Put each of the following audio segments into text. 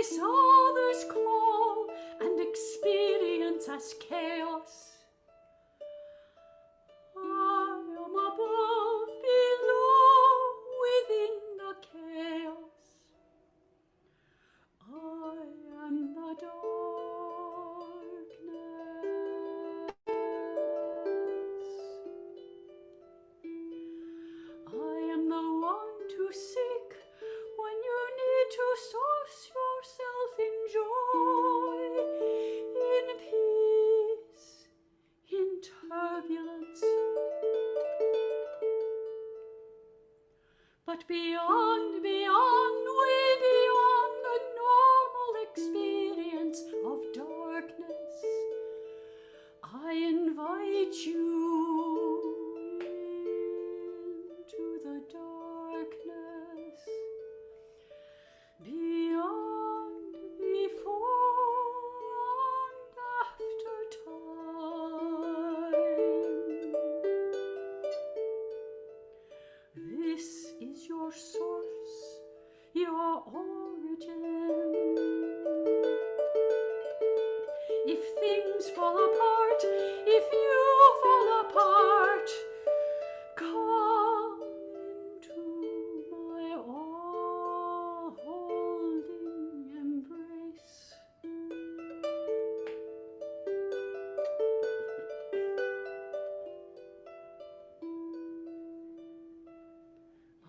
face others call and experience as chaos. I am above, below, within the chaos. I am the darkness. I am the one to seek when you need to source yourself in joy, in peace, in turbulence. But beyond, way beyond the normal experience of darkness, I invite you into the darkness, beyond, before, and after time. This is your source, your origin. If things fall apart, if you fall apart, come into my all-holding embrace.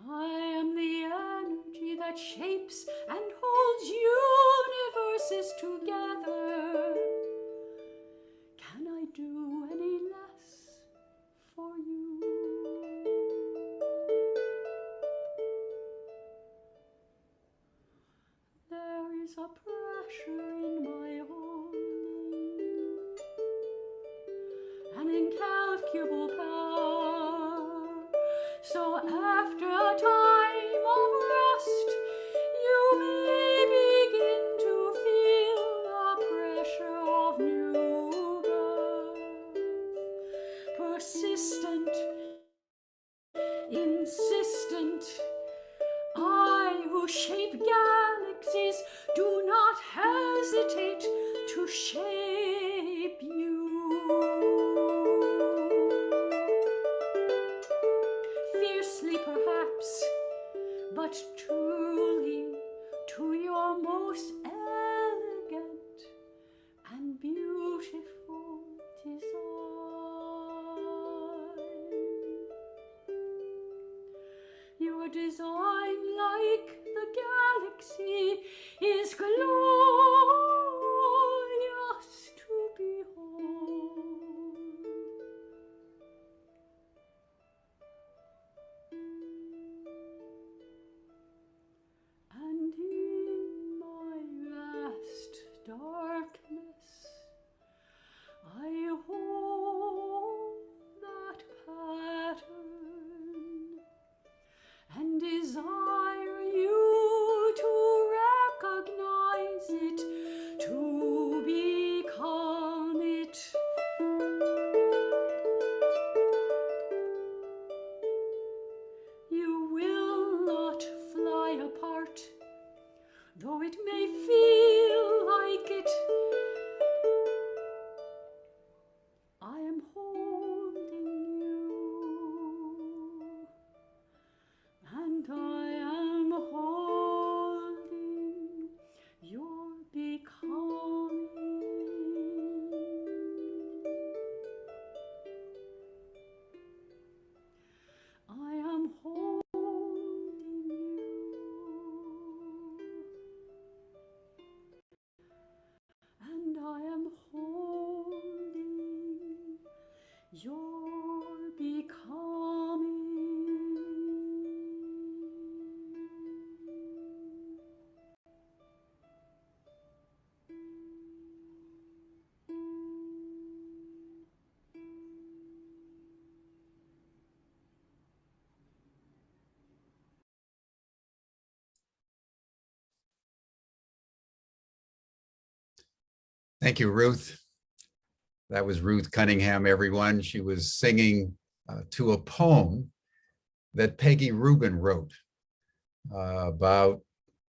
I am the energy that shapes and holds universes together. Can I do any less for you? There is a pressure in my holding, an incalculable power. So after a time of rest, you may begin to feel the pressure of new birth. Persistent, insistent, I who shape galaxies do not hesitate to shape you. Fiercely perhaps, but truly to your most elegant and beautiful design. Your design, like the galaxy, is glorious to behold. And in my vast darkness, I hold that pattern and desire you to recognize it, to become it. You will not fly apart, though it may feel like it. I am holding you, and I am holding your becoming. I am holding you, and I am holding your becoming. Thank you, Ruth. That was Ruth Cunningham, everyone. She was singing to a poem that Peggy Rubin wrote about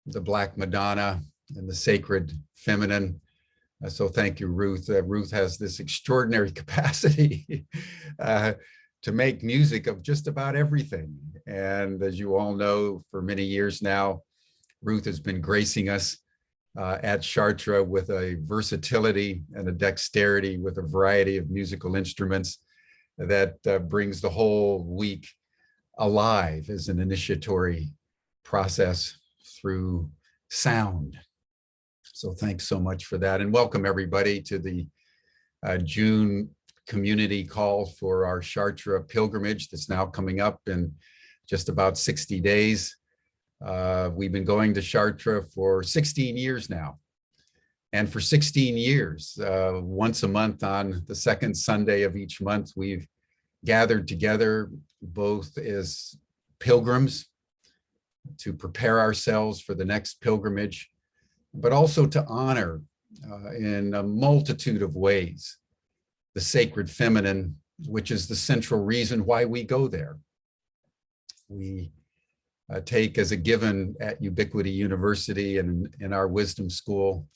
the Black Madonna and the sacred feminine. So thank you, Ruth. Ruth has this extraordinary capacity to make music of just about everything. And as you all know, for many years now, Ruth has been gracing us at Chartres with a versatility and a dexterity with a variety of musical instruments that brings the whole week alive as an initiatory process through sound. So thanks so much for that, and welcome everybody to the June community call for our Chartres pilgrimage that's now coming up in just about 60 days. We've been going to Chartres for 16 years now. And for 16 years, once a month on the second Sunday of each month, we've gathered together both as pilgrims to prepare ourselves for the next pilgrimage, but also to honor in a multitude of ways the sacred feminine, which is the central reason why we go there. We take as a given at Ubiquity University and in our wisdom school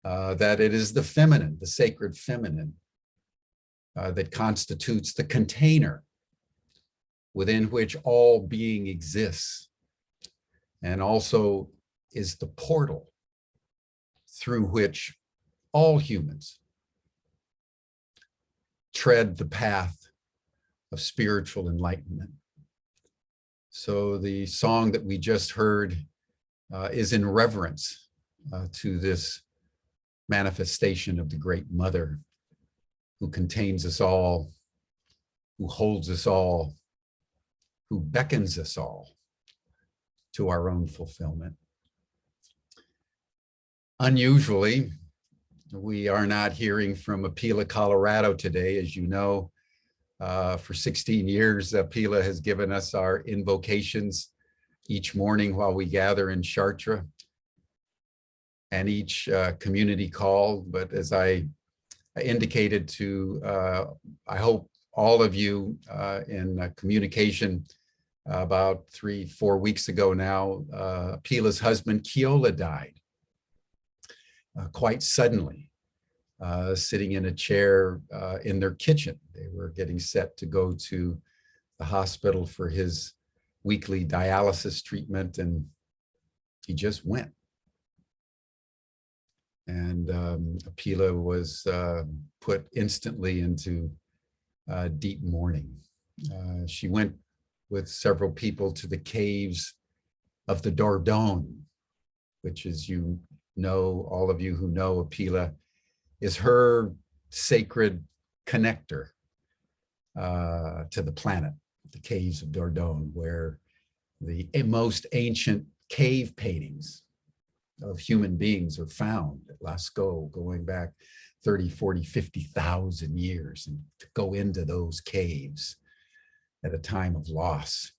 that it is the feminine, the sacred feminine, that constitutes the container within which all being exists, and also is the portal through which all humans tread the path of spiritual enlightenment. So the song that we just heard is in reverence to this manifestation of the Great Mother, who contains us all, who holds us all, who beckons us all to our own fulfillment. Unusually, we are not hearing from Apila, Colorado today. As you know, for 16 years, Apila has given us our invocations each morning while we gather in Chartres and each community call. But as I indicated to, I hope all of you in communication about 3-4 weeks ago now, Apila's husband, Keola, died quite suddenly, sitting in a chair in their kitchen. They were getting set to go to the hospital for his weekly dialysis treatment, and he just went. And Apila was put instantly into deep mourning. She went with several people to the caves of the Dordogne, which, as you know, all of you who know Apila, is her sacred connector to the planet, the caves of Dordogne, where the most ancient cave paintings of human beings are found at Lascaux, going back 30, 40, 50,000 years. And to go into those caves at a time of loss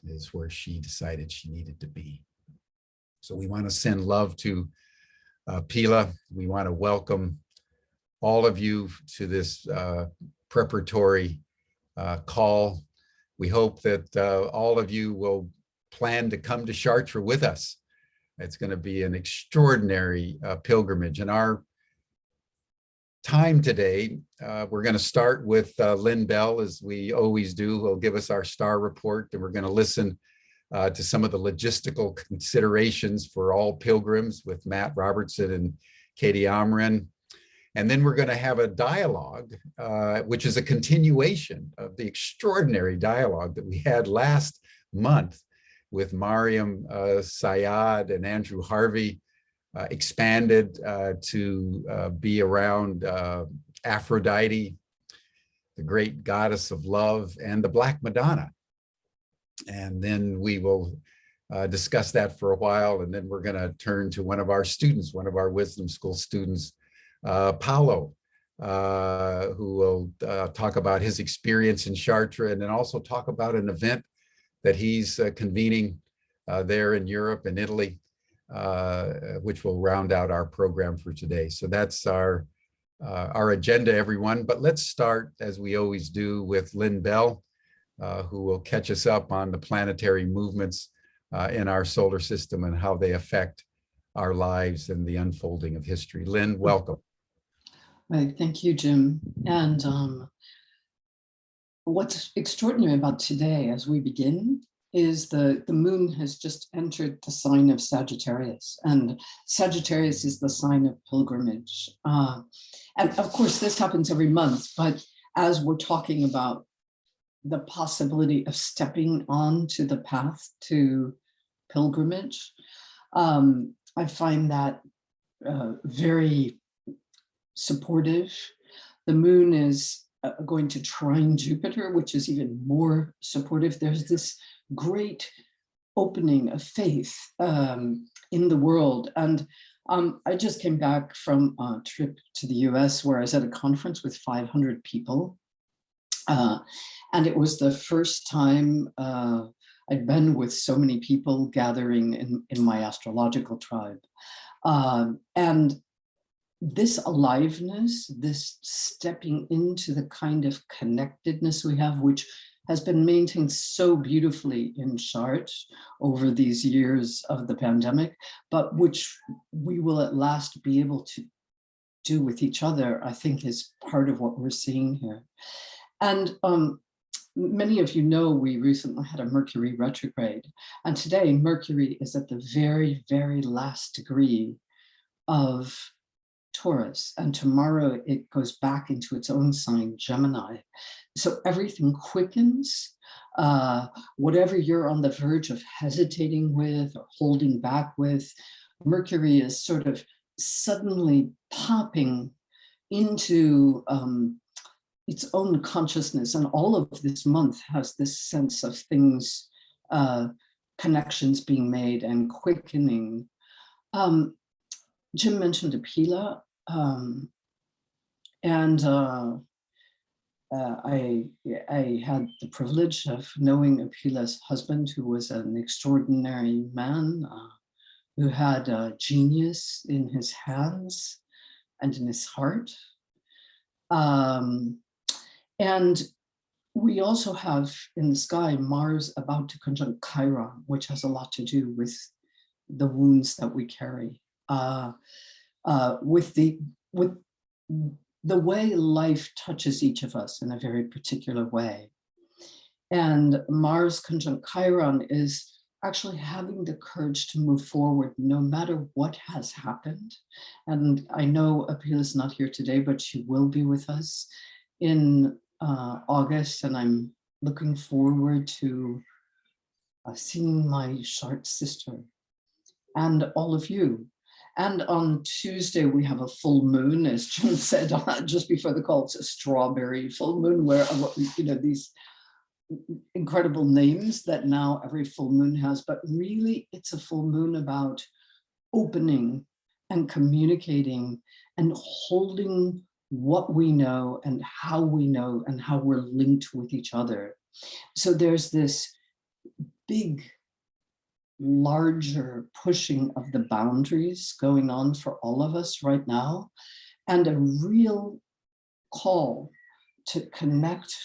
is where she decided she needed to be. So we want to send love to Apila. We want to welcome all of you to this preparatory call. We hope that all of you will plan to come to Chartres with us. It's going to be an extraordinary pilgrimage. And our time today, we're going to start with Lynn Bell, as we always do. Who'll give us our star report, and we're going to listen to some of the logistical considerations for all pilgrims with Matt Robertson and Katie Amrin. And then we're going to have a dialogue, which is a continuation of the extraordinary dialogue that we had last month with Maryam Sayyad and Andrew Harvey, expanded to be around Aphrodite, the great goddess of love, and the Black Madonna. And then we will discuss that for a while, and then we're going to turn to one of our students, one of our wisdom school students, Paolo, who will talk about his experience in Chartres, and then also talk about an event that he's convening there in Europe and Italy, which will round out our program for today. So that's our agenda, everyone. But let's start, as we always do, with Lynn Bell, who will catch us up on the planetary movements in our solar system and how they affect our lives and the unfolding of history. Lynn, welcome. Right, thank you, Jim. And what's extraordinary about today as we begin is the moon has just entered the sign of Sagittarius, and Sagittarius is the sign of pilgrimage. And of course, this happens every month, but as we're talking about the possibility of stepping onto the path to pilgrimage, I find that very supportive. The moon is going to trine Jupiter, which is even more supportive. There's this great opening of faith in the world. And I just came back from a trip to the US where I was at a conference with 500 people. And it was the first time I'd been with so many people gathering in my astrological tribe. And this aliveness, this stepping into the kind of connectedness we have, which has been maintained so beautifully in Chartres over these years of the pandemic, but which we will at last be able to do with each other, I think is part of what we're seeing here. And many of you know we recently had a Mercury retrograde, and today Mercury is at the very, very last degree of Taurus, and tomorrow it goes back into its own sign, Gemini. So everything quickens. Whatever you're on the verge of hesitating with or holding back with, Mercury is sort of suddenly popping into its own consciousness. And all of this month has this sense of things, connections being made and quickening. Jim mentioned Apila, and I had the privilege of knowing Apila's husband, who was an extraordinary man, who had genius in his hands and in his heart. And we also have in the sky Mars about to conjunct Chiron, which has a lot to do with the wounds that we carry. With the way life touches each of us in a very particular way. And Mars conjunct Chiron is actually having the courage to move forward no matter what has happened. And I know Apila's not here today, but she will be with us in August, and I'm looking forward to seeing my Chartres sister and all of you. And on Tuesday, we have a full moon, as Jim said just before the call. It's a strawberry full moon, where, you know, these incredible names that now every full moon has. But really, it's a full moon about opening and communicating and holding what we know and how we're linked with each other. So there's this big, larger pushing of the boundaries going on for all of us right now, and a real call to connect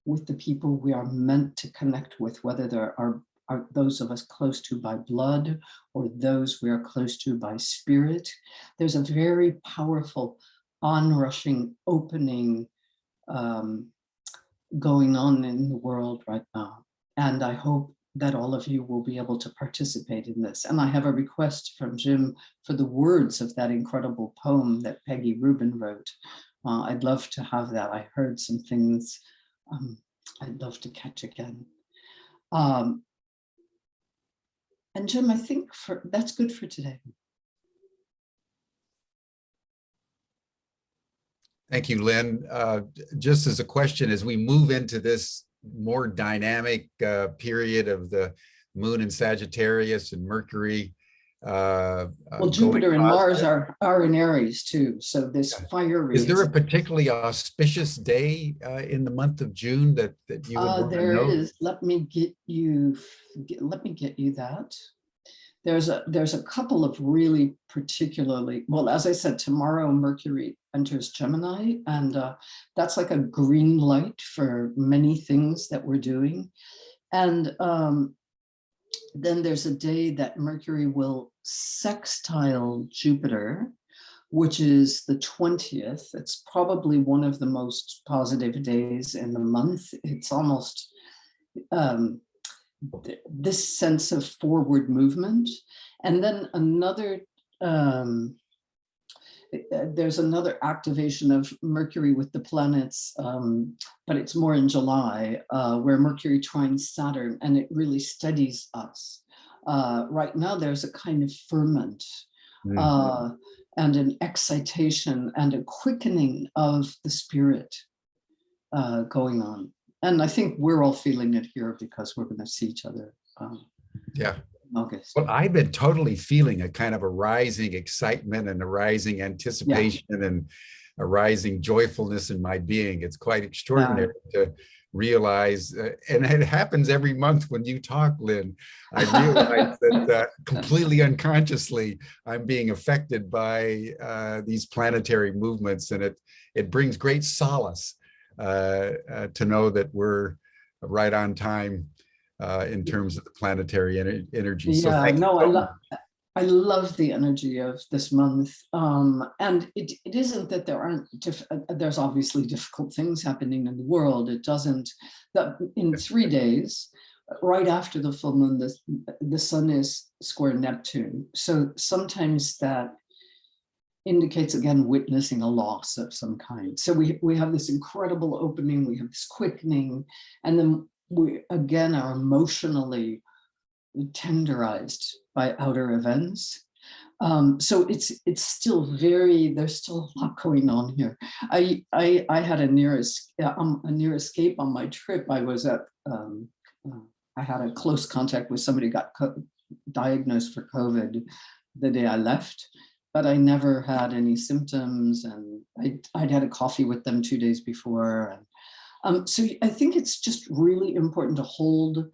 with the people we are meant to connect with, whether there are those of us close to by blood or those we are close to by spirit. There's a very powerful onrushing opening going on in the world right now. And I hope that all of you will be able to participate in this. And I have a request from Jim for the words of that incredible poem that Peggy Rubin wrote. I'd love to have that. I heard some things I'd love to catch again. And Jim, I think that's good for today. Thank you, Lynn. Just as a question, as we move into this more dynamic period of the moon in Sagittarius and Mercury. Well, Jupiter and Mars are in Aries too. So this fiery. Is there a particularly auspicious day in the month of June that you would want to know? There is. Let me get you that. There's a couple of really particularly, well, as I said, tomorrow Mercury enters Gemini, and that's like a green light for many things that we're doing. And Then there's a day that Mercury will sextile Jupiter, which is the 20th. It's probably one of the most positive days in the month. It's almost this sense of forward movement. And then there's another activation of Mercury with the planets, but it's more in July, where Mercury trines Saturn, and it really steadies us. Right now, there's a kind of ferment and an excitation and a quickening of the spirit going on. And I think we're all feeling it here because we're going to see each other. Yeah. August. Well, I've been totally feeling a kind of a rising excitement and a rising anticipation and a rising joyfulness in my being. It's quite extraordinary to realize, and it happens every month when you talk, Lynn. I realize that completely unconsciously, I'm being affected by these planetary movements, and it brings great solace to know that we're right on time in terms of the planetary energy. So yeah, no, so I love the energy of this month. And it isn't that there aren't, there's obviously difficult things happening in the world. It doesn't, that in 3 days, right after the full moon, the sun is square Neptune. So sometimes that indicates, again, witnessing a loss of some kind. So we have this incredible opening, we have this quickening, and then we again are emotionally tenderized by outer events. So it's still there's still a lot going on here. I had a near escape on my trip. I was at I had a close contact with somebody who got diagnosed for COVID the day I left, but I never had any symptoms, and I'd had a coffee with them 2 days before. And so I think it's just really important to hold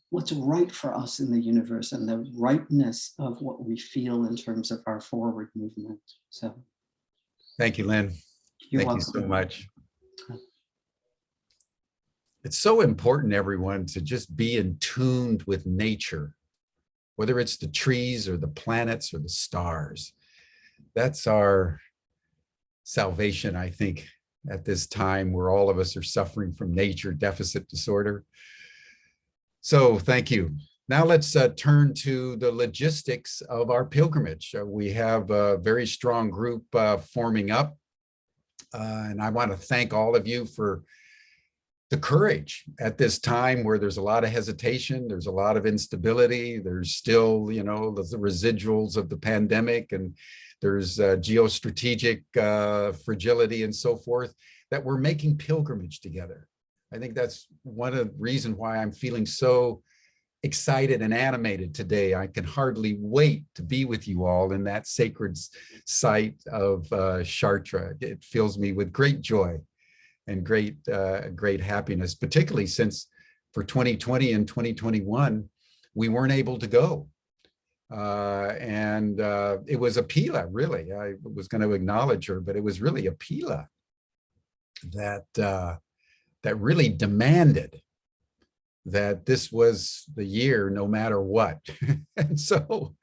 what's right for us in the universe and the rightness of what we feel in terms of our forward movement. So thank you, Lynn. You're Thank welcome. you so much. It's so important, everyone, to just be in tune with nature, whether it's the trees or the planets or the stars. That's our salvation, I think, at this time where all of us are suffering from nature deficit disorder. So thank you. Now let's turn to the logistics of our pilgrimage. We have a very strong group forming up, and I want to thank all of you for the courage at this time where there's a lot of hesitation, there's a lot of instability, there's still, the residuals of the pandemic, and there's geostrategic fragility and so forth, that we're making pilgrimage together. I think that's one of the reasons why I'm feeling so excited and animated today. I can hardly wait to be with you all in that sacred site of Chartres. It fills me with great joy and great happiness, particularly since for 2020 and 2021, we weren't able to go. And it was a Pila, really. I was going to acknowledge her, but it was really a Pila that really demanded that this was the year no matter what. And so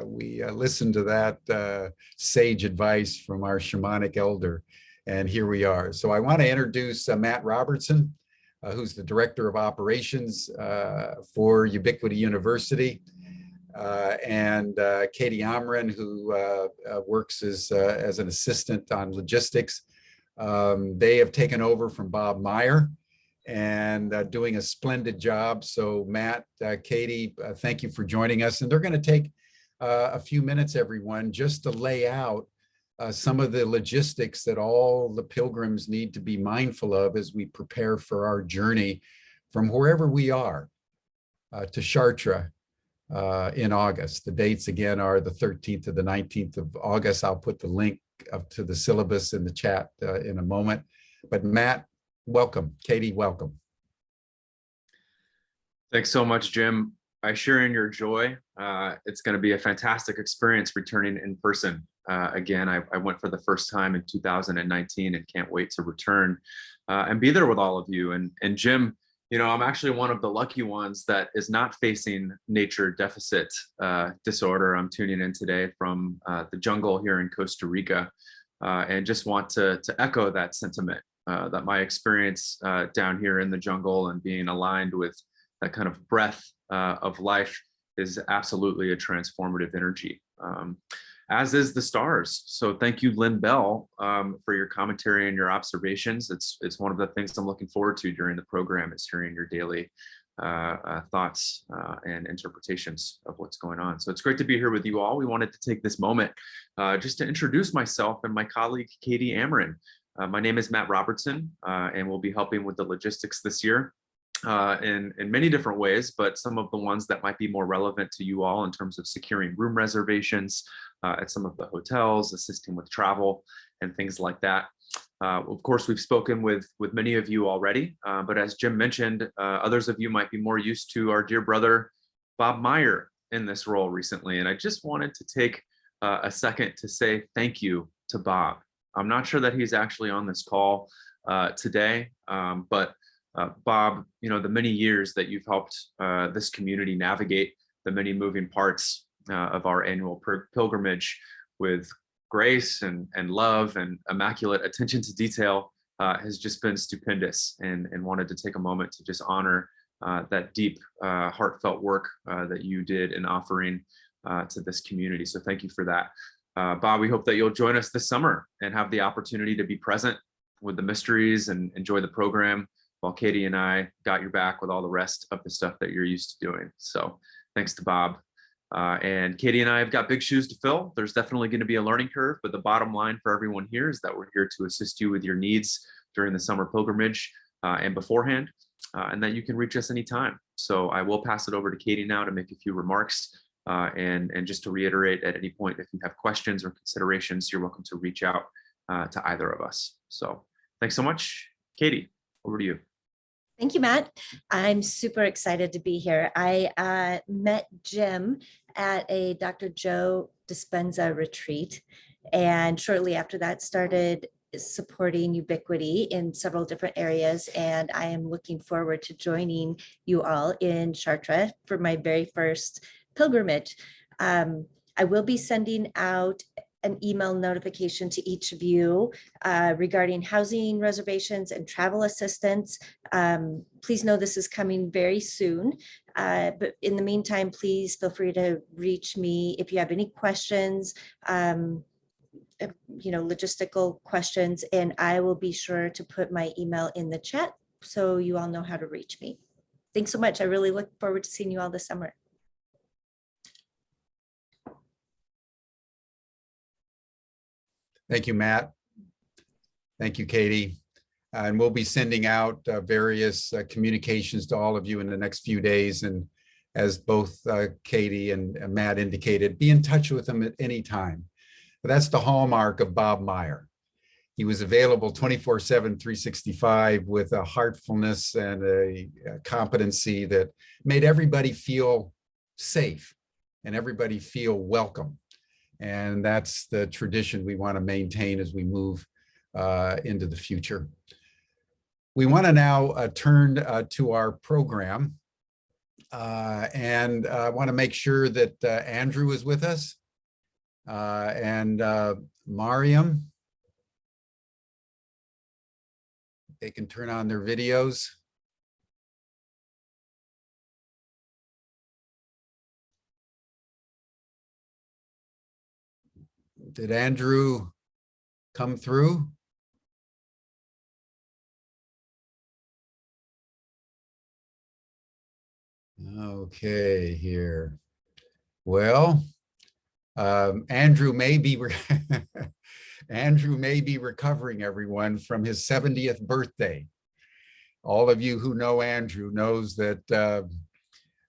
we listened to that sage advice from our shamanic elder, and here we are. So I want to introduce Matt Robertson, who's the Director of Operations for Ubiquity University, and Katie Amrin, who works as an assistant on logistics. They have taken over from Bob Meyer and doing a splendid job. So Matt, Katie, thank you for joining us. And they're going to take a few minutes, everyone, just to lay out some of the logistics that all the pilgrims need to be mindful of as we prepare for our journey from wherever we are to Chartres in August. The dates again are the 13th to the 19th of August. I'll put the link up to the syllabus in the chat in a moment. But Matt, welcome. Katie, welcome. Thanks so much, Jim. I share in your joy. It's going to be a fantastic experience returning in person. Again, I went for the first time in 2019 and can't wait to return and be there with all of you. And Jim, You know, I'm actually one of the lucky ones that is not facing nature deficit disorder. I'm tuning in today from the jungle here in Costa Rica, and just want to echo that sentiment, that my experience down here in the jungle and being aligned with that kind of breath of life is absolutely a transformative energy, as is the stars. So thank you, Lynn Bell, for your commentary and your observations. It's one of the things I'm looking forward to during the program, is hearing your daily thoughts and interpretations of what's going on. So it's great to be here with you all. We wanted to take this moment just to introduce myself and my colleague, Katie Amron. My name is Matt Robertson, and we'll be helping with the logistics this year in many different ways, but some of the ones that might be more relevant to you all in terms of securing room reservations at some of the hotels, assisting with travel and things like that. Of course, we've spoken with many of you already, but as Jim mentioned, others of you might be more used to our dear brother, Bob Meyer, in this role recently. And I just wanted to take a second to say thank you to Bob. I'm not sure that he's actually on this call today, but Bob, you know, the many years that you've helped this community navigate the many moving parts of our annual pilgrimage with grace and love and immaculate attention to detail has just been stupendous, and wanted to take a moment to just honor that deep, heartfelt work that you did in offering to this community. So thank you for that. Bob, we hope that you'll join us this summer and have the opportunity to be present with the mysteries and enjoy the program, while Katie and I got your back with all the rest of the stuff that you're used to doing. So thanks to Bob. And Katie and I have got big shoes to fill. There's definitely going to be a learning curve, but the bottom line for everyone here is that we're here to assist you with your needs during the summer pilgrimage and beforehand, and that you can reach us anytime. So I will pass it over to Katie now to make a few remarks, and just to reiterate, at any point, if you have questions or considerations, you're welcome to reach out to either of us. So thanks so much. Katie, over to you. Thank you, Matt. I'm super excited to be here. I met Jim at a Dr. Joe Dispenza retreat, and shortly after that started supporting Ubiquity in several different areas. And I am looking forward to joining you all in Chartres for my very first pilgrimage. I will be sending out an email notification to each of you regarding housing reservations and travel assistance. Please know this is coming very soon. But in the meantime, please feel free to reach me if you have any questions, logistical questions, and I will be sure to put my email in the chat so you all know how to reach me. Thanks so much. I really look forward to seeing you all this summer. Thank you, Matt. Thank you, Katie. And we'll be sending out various communications to all of you in the next few days. And as both Katie and Matt indicated, be in touch with them at any time. But that's the hallmark of Bob Meyer. He was available 24/7, 365 with a heartfulness and a competency that made everybody feel safe and everybody feel welcome. And that's the tradition we want to maintain as we move into the future. We want to now turn to our program, and I want to make sure that Andrew is with us, and Maryam. They can turn on their videos. Did Andrew come through? Okay, here. Well, Andrew may be Andrew may be recovering, everyone, from his 70th birthday. All of you who know Andrew knows that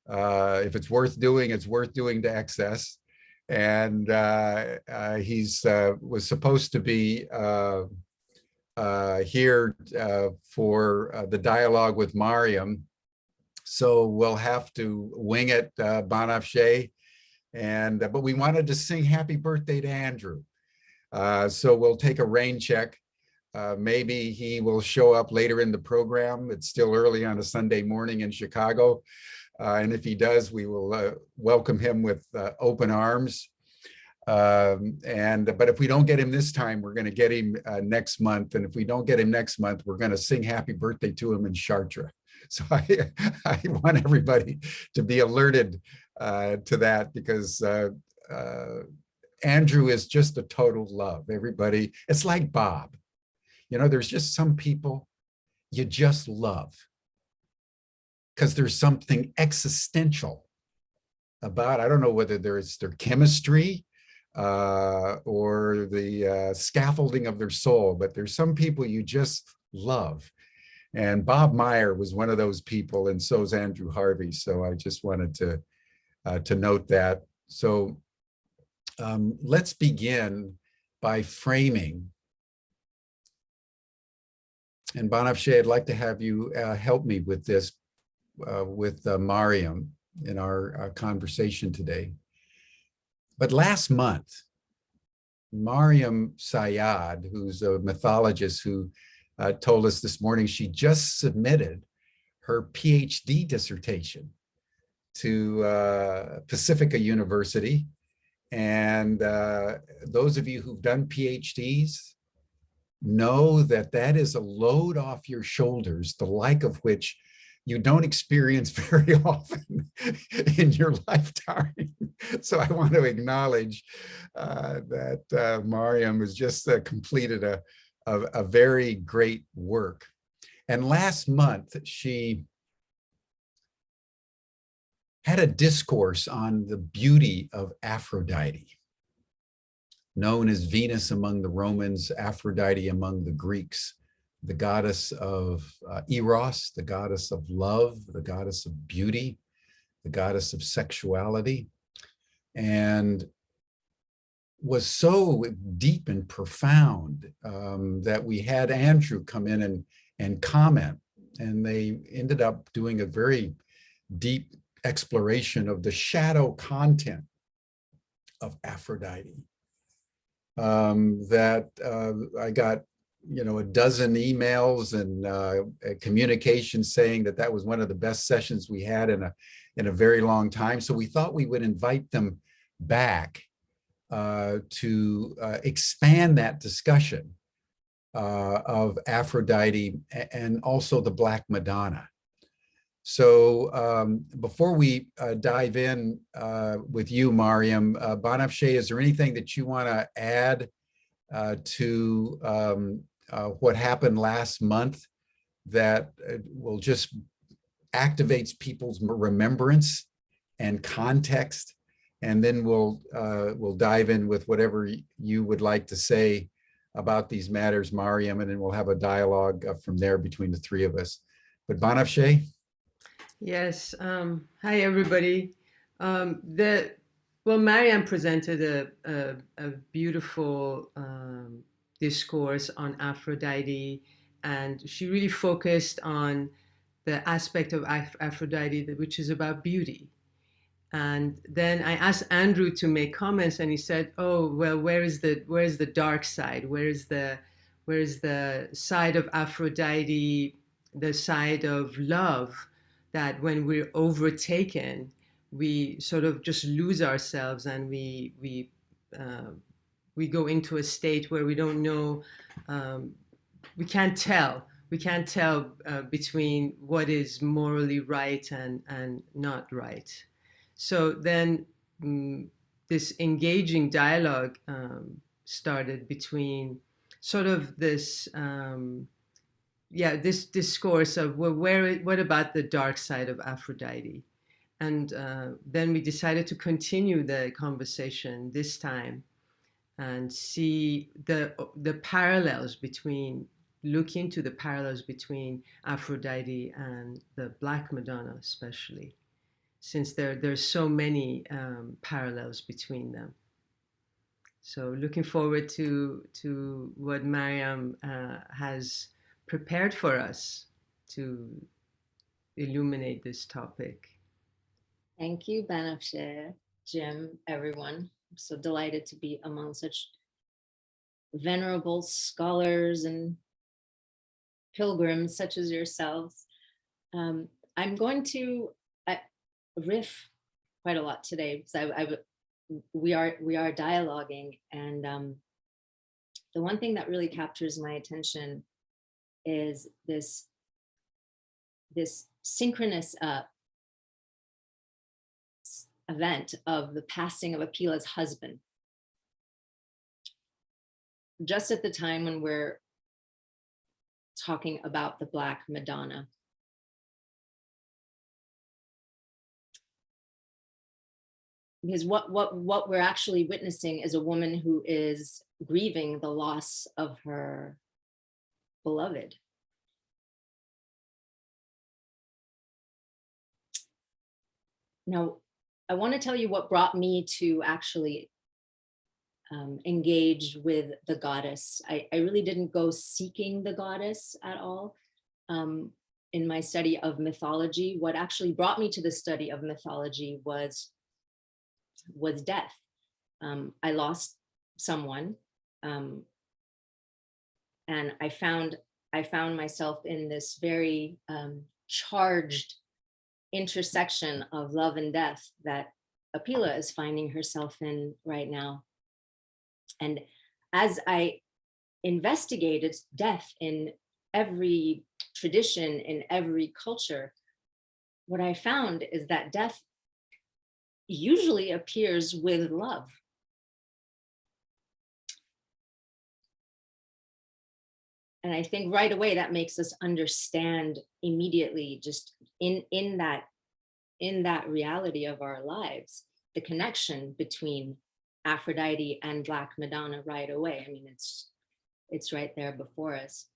if it's worth doing to excess. And he's was supposed to be here for the dialogue with Maryam. So we'll have to wing it, Banafsheh. But we wanted to sing happy birthday to Andrew. So we'll take a rain check Maybe he will show up later in the program. It's still early on a Sunday morning in Chicago. And if he does, we will welcome him with open arms. But if we don't get him this time, we're going to get him next month. And if we don't get him next month, we're going to sing happy birthday to him in Chartres. So I want everybody to be alerted to that, because Andrew is just a total love. Everybody, it's like Bob. You know, there's just some people you just love because there's something existential about, I don't know whether there's their chemistry or the scaffolding of their soul, but there's some people you just love. And Bob Meyer was one of those people, and so is Andrew Harvey. So I just wanted to note that. So let's begin by framing. And Banafsheh, I'd like to have you help me with this, with Maryam in our conversation today. But last month, Maryam Sayyad, who's a mythologist who told us this morning she just submitted her PhD dissertation to Pacifica University. And those of you who've done PhDs know that that is a load off your shoulders, the like of which you don't experience very often in your lifetime. So I want to acknowledge that Maryam has just completed a very great work. And last month, she had a discourse on the beauty of Aphrodite, known as Venus among the Romans, Aphrodite among the Greeks, the goddess of Eros, the goddess of love, the goddess of beauty, the goddess of sexuality, and was so deep and profound that we had Andrew come in and comment, and they ended up doing a very deep exploration of the shadow content of Aphrodite. That I got, you know, a dozen emails and communications saying that that was one of the best sessions we had in a very long time. So we thought we would invite them back to expand that discussion of Aphrodite and also the Black Madonna. So before we dive in with you, Maryam, Banafsheh, is there anything that you want to add to what happened last month that will just activates people's remembrance and context? And then we'll dive in with whatever you would like to say about these matters, Maryam, and then we'll have a dialogue from there between the three of us. But Banafsheh? Yes. Hi, everybody. Maryam presented a beautiful discourse on Aphrodite, and she really focused on the aspect of Aphrodite, which is about beauty. And then I asked Andrew to make comments, and he said, "Oh, well, where is the dark side? Where is the side of Aphrodite, the side of love, that when we're overtaken, we sort of just lose ourselves, and we go into a state where we don't know, we can't tell between what is morally right and not right." So then this engaging dialogue started between sort of this this discourse of, well, what about the dark side of Aphrodite? And then we decided to continue the conversation this time and see the parallels between, look into the parallels between Aphrodite and the Black Madonna, especially, since there's so many parallels between them. So looking forward to what Maryam has prepared for us to illuminate this topic. Thank you, Banafsheh, Jim, everyone. I'm so delighted to be among such venerable scholars and pilgrims such as yourselves. I'm going to riff quite a lot today because we are dialoguing, and the one thing that really captures my attention is this synchronous event of the passing of Apila's husband, just at the time when we're talking about the Black Madonna. Because what we're actually witnessing is a woman who is grieving the loss of her beloved. Now, I want to tell you what brought me to actually engage with the goddess. I really didn't go seeking the goddess at all. In my study of mythology, what actually brought me to the study of mythology was death. I lost someone, and I found myself in this very charged intersection of love and death that Apila is finding herself in right now. And as I investigated death in every tradition, in every culture, what I found is that death usually appears with love. And I think right away that makes us understand immediately, just in that reality of our lives, the connection between Aphrodite and Black Madonna right away. I mean, it's right there before us.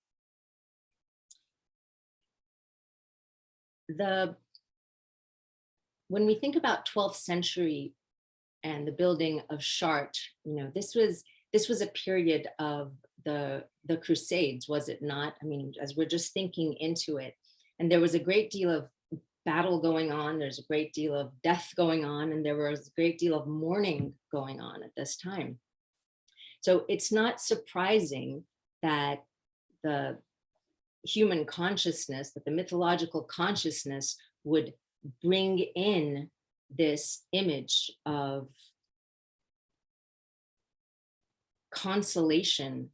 When we think about 12th century and the building of Chartres, you know, this was a period of the Crusades, was it not? I mean, as we're just thinking into it, and there was a great deal of battle going on, there's a great deal of death going on, and there was a great deal of mourning going on at this time. So it's not surprising that the human consciousness, that the mythological consciousness would bring in this image of consolation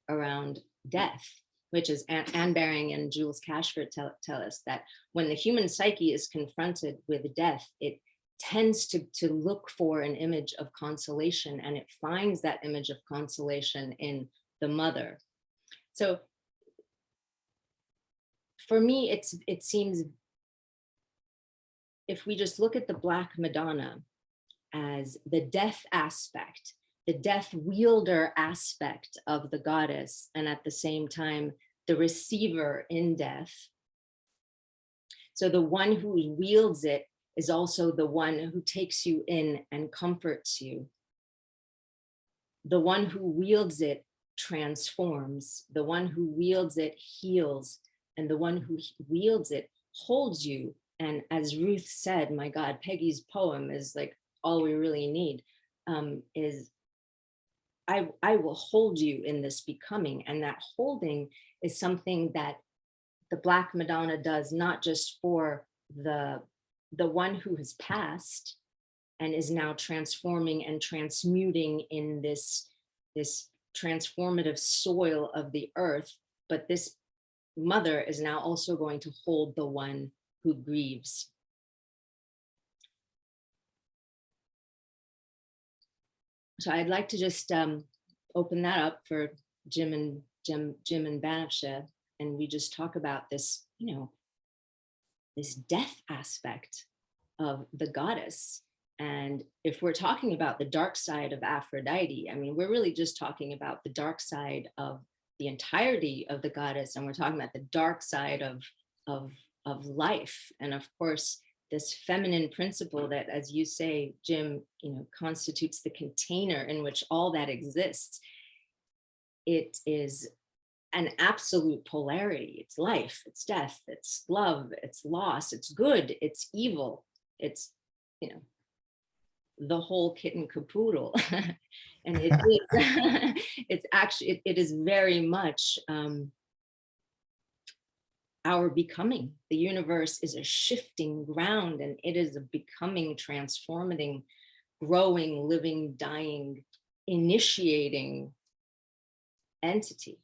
around death, which is Anne Baring and Jules Cashford tell us that when the human psyche is confronted with death, it tends to look for an image of consolation, and it finds that image of consolation in the mother. So for me, it seems, if we just look at the Black Madonna as the death aspect, the death wielder aspect of the goddess, and at the same time, the receiver in death. So the one who wields it is also the one who takes you in and comforts you. The one who wields it transforms. The one who wields it heals. And the one who wields it holds you. And as Ruth said, my God, Peggy's poem is like all we really need, is I will hold you in this becoming. And that holding is something that the Black Madonna does, not just for the one who has passed and is now transforming and transmuting in this transformative soil of the earth, but this mother is now also going to hold the one who grieves. So I'd like to just open that up for Jim and Banafsheh, and we just talk about this, you know, this death aspect of the goddess. And if we're talking about the dark side of Aphrodite, I mean, we're really just talking about the dark side of the entirety of the goddess, and we're talking about the dark side of life. And of course, this feminine principle that, as you say, Jim, you know, constitutes the container in which all that exists. It is an absolute polarity. It's life, it's death, it's love, it's loss, it's good, it's evil, it's, you know, the whole kit and caboodle. And it is, it's actually, it is very much our becoming. The universe is a shifting ground, and it is a becoming, transforming, growing, living, dying, initiating entity.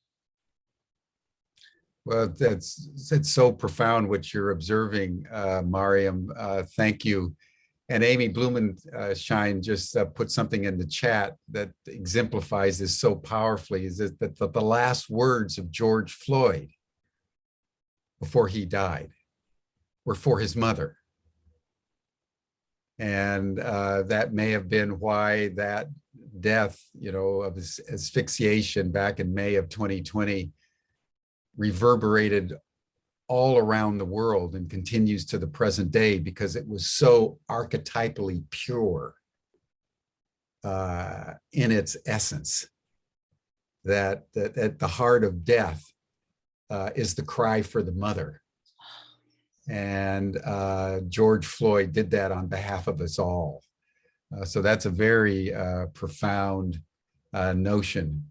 Well, that's so profound what you're observing, Maryam. Thank you. And Amy Blumenshine just put something in the chat that exemplifies this so powerfully, is that the last words of George Floyd before he died were for his mother. And that may have been why that death, of his asphyxiation back in May of 2020 reverberated all around the world and continues to the present day, because it was so archetypally pure in its essence, that at the heart of death is the cry for the mother. And George Floyd did that on behalf of us all. So that's a very profound notion.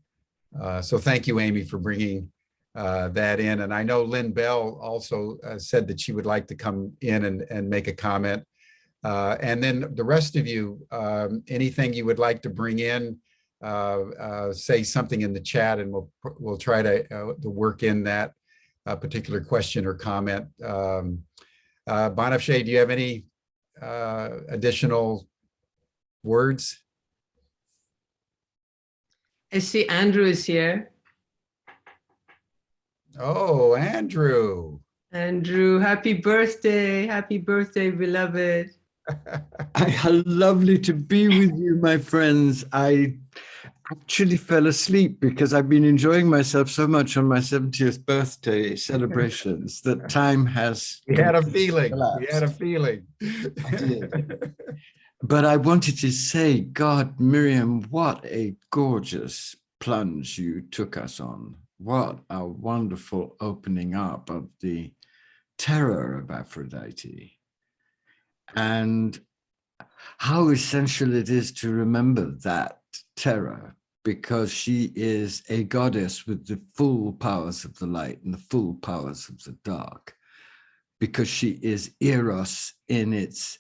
So thank you, Amy, for bringing that in. And I know Lynn Bell also said that she would like to come in and make a comment. And then the rest of you, anything you would like to bring in, say something in the chat, and we'll try to work in that particular question or comment. Banafsheh, do you have any additional words? I see Andrew is here. Oh, Andrew. Andrew, happy birthday, beloved. How lovely to be with you, my friends. I actually fell asleep because I've been enjoying myself so much on my 70th birthday celebrations that time has... We had a feeling. We had a feeling. I did. But I wanted to say, God, Miriam, what a gorgeous plunge you took us on. What a wonderful opening up of the terror of Aphrodite. And how essential it is to remember that terror, because she is a goddess with the full powers of the light and the full powers of the dark, because she is Eros in its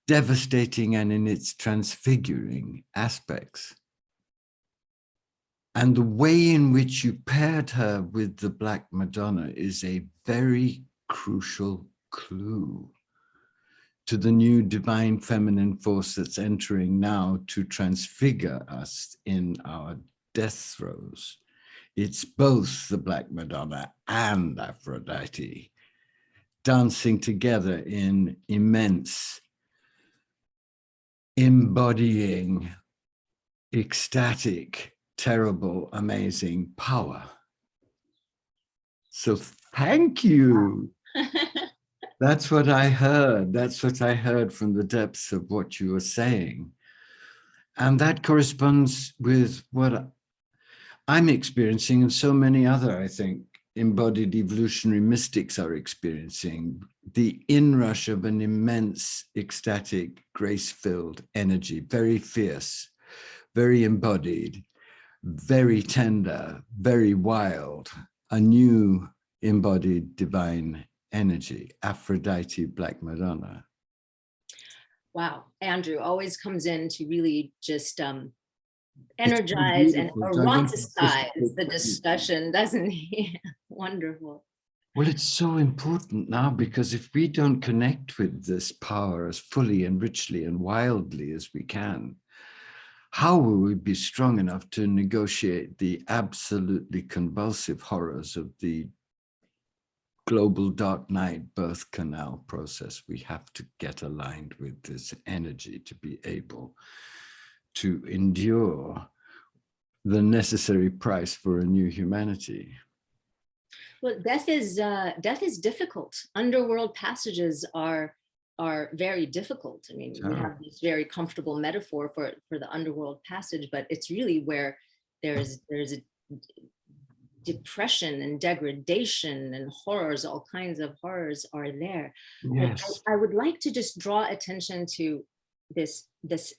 devastating and in its transfiguring aspects. And the way in which you paired her with the Black Madonna is a very crucial clue to the new divine feminine force that's entering now to transfigure us in our death throes. It's both the Black Madonna and Aphrodite dancing together in immense, embodying, ecstatic, terrible, amazing power. So thank you. That's what I heard. That's what I heard from the depths of what you were saying. And that corresponds with what I'm experiencing, and so many other, I think, embodied evolutionary mystics are experiencing, the inrush of an immense, ecstatic, grace-filled energy, very fierce, very embodied, very tender, very wild, a new embodied divine energy, Aphrodite, Black Madonna. Wow, Andrew always comes in to really just energize and eroticize the discussion, doesn't he? Wonderful. Well, it's so important now, because if we don't connect with this power as fully and richly and wildly as we can, how will we be strong enough to negotiate the absolutely convulsive horrors of the global dark night birth canal process? We have to get aligned with this energy to be able to endure the necessary price for a new humanity. Well, death is difficult. Underworld passages are very difficult. I mean, we have this very comfortable metaphor for the underworld passage, but it's really where there's a depression and degradation and horrors, all kinds of horrors are there. Yes. I would like to just draw attention to this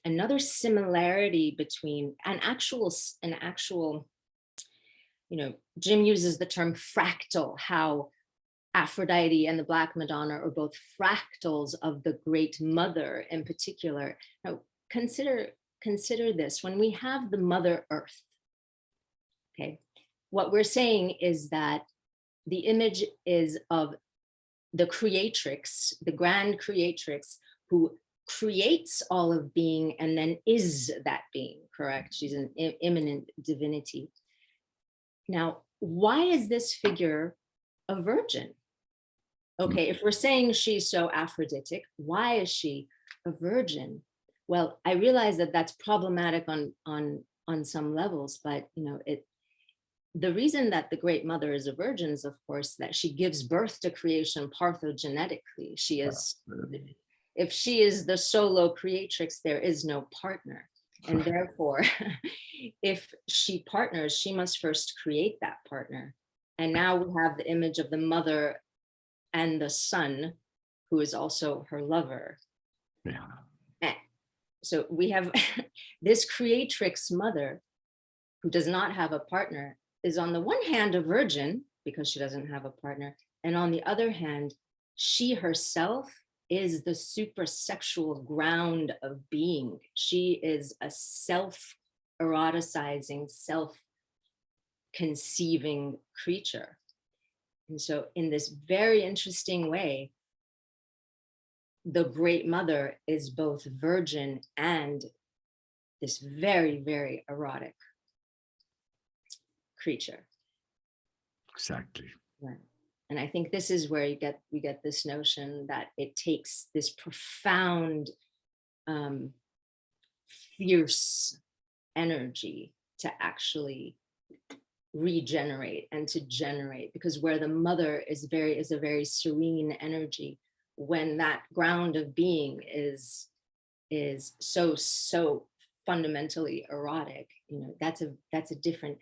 another similarity between an actual, you know, Jim uses the term fractal, how Aphrodite and the Black Madonna are both fractals of the Great Mother in particular. Now, consider this. When we have the Mother Earth, okay, what we're saying is that the image is of the creatrix, the grand creatrix, who creates all of being and then is that being, correct? She's an immanent divinity. Now, why is this figure a virgin? Okay, if we're saying she's so Aphroditic, why is she a virgin? Well, I realize that that's problematic on some levels, but the reason that the Great Mother is a virgin is, of course, that she gives birth to creation parthenogenetically. She is, if she is the solo creatrix, there is no partner. And therefore, if she partners, she must first create that partner. And now we have the image of the mother and the son, who is also her lover. Yeah. So we have this creatrix mother who does not have a partner, is on the one hand a virgin because she doesn't have a partner. And on the other hand, she herself is the supersexual ground of being. She is a self-eroticizing, self-conceiving creature. And so in this very interesting way, the Great Mother is both virgin and this very, very erotic creature. Exactly. Right. And I think this is where we get this notion that it takes this profound, fierce energy to actually regenerate and to generate, because where the mother is a very serene energy, when that ground of being is so fundamentally erotic, that's a different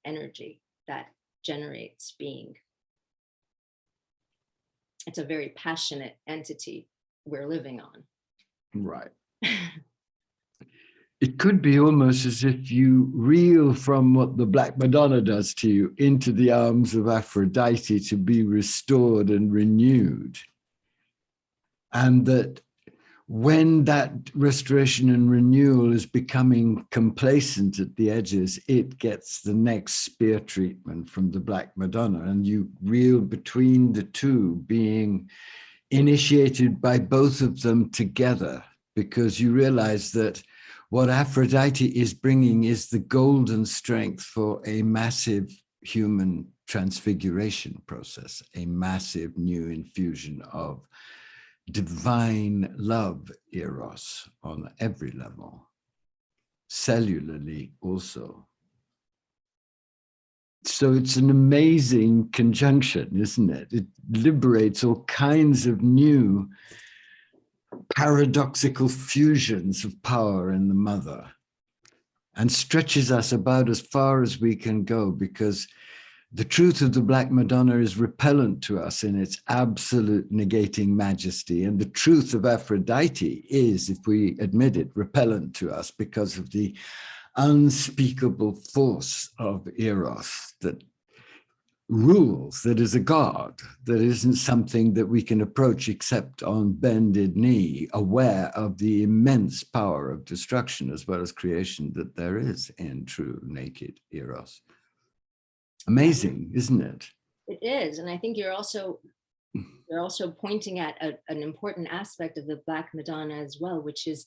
energy that generates being. It's a very passionate entity we're living on. Right. It could be almost as if you reel from what the Black Madonna does to you into the arms of Aphrodite to be restored and renewed. And that when that restoration and renewal is becoming complacent at the edges, it gets the next spear treatment from the Black Madonna. And you reel between the two, being initiated by both of them together, because you realize that what Aphrodite is bringing is the golden strength for a massive human transfiguration process, a massive new infusion of divine love, eros, on every level, cellularly also. So it's an amazing conjunction, isn't it? It liberates all kinds of new paradoxical fusions of power in the mother and stretches us about as far as we can go, because the truth of the Black Madonna is repellent to us in its absolute negating majesty. And the truth of Aphrodite is, if we admit it, repellent to us because of the unspeakable force of Eros that rules, that is a god, that isn't something that we can approach except on bended knee, aware of the immense power of destruction as well as creation that there is in true naked Eros. Amazing, isn't it? It is. And I think you're also pointing at an important aspect of the Black Madonna as well, which is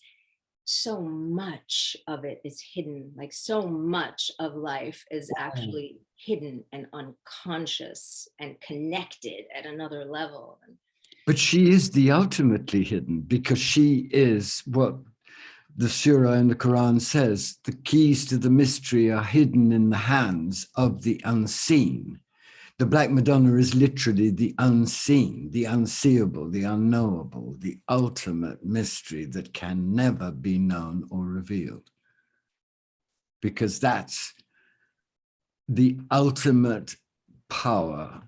so much of it is hidden. Like so much of life is actually hidden and unconscious and connected at another level. But she is the ultimately hidden, because she is what the Surah in the Quran says: the keys to the mystery are hidden in the hands of the unseen. The Black Madonna is literally the unseen, the unseeable, the unknowable, the ultimate mystery that can never be known or revealed. Because that's the ultimate power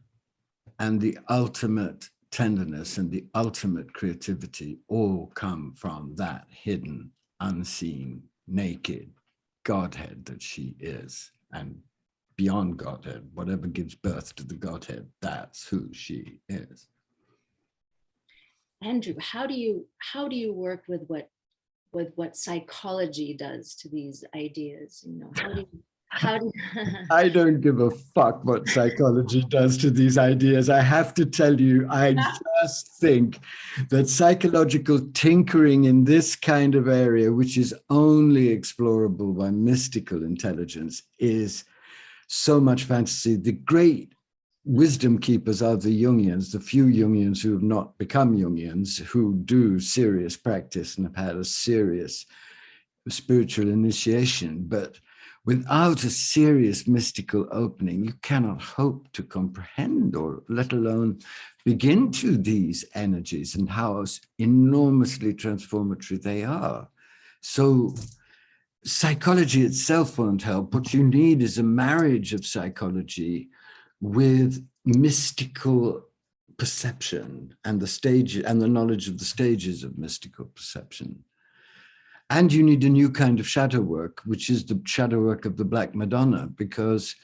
and the ultimate tenderness and the ultimate creativity all come from that hidden, unseen, naked Godhead that she is, and beyond Godhead. Whatever gives birth to the Godhead, that's who she is. Andrew, how do you work with what psychology does to these ideas? You know, how do I don't give a fuck what psychology does to these ideas. I have to tell you, I just think that psychological tinkering in this kind of area, which is only explorable by mystical intelligence, is so much fantasy. The great wisdom keepers are the Jungians, the few Jungians who have not become Jungians, who do serious practice and have had a serious spiritual initiation. But without a serious mystical opening, you cannot hope to comprehend or let alone begin to these energies and how enormously transformatory they are. So psychology itself won't help. What you need is a marriage of psychology with mystical perception and the stage and the knowledge of the stages of mystical perception. And you need a new kind of shadow work, which is the shadow work of the Black Madonna, because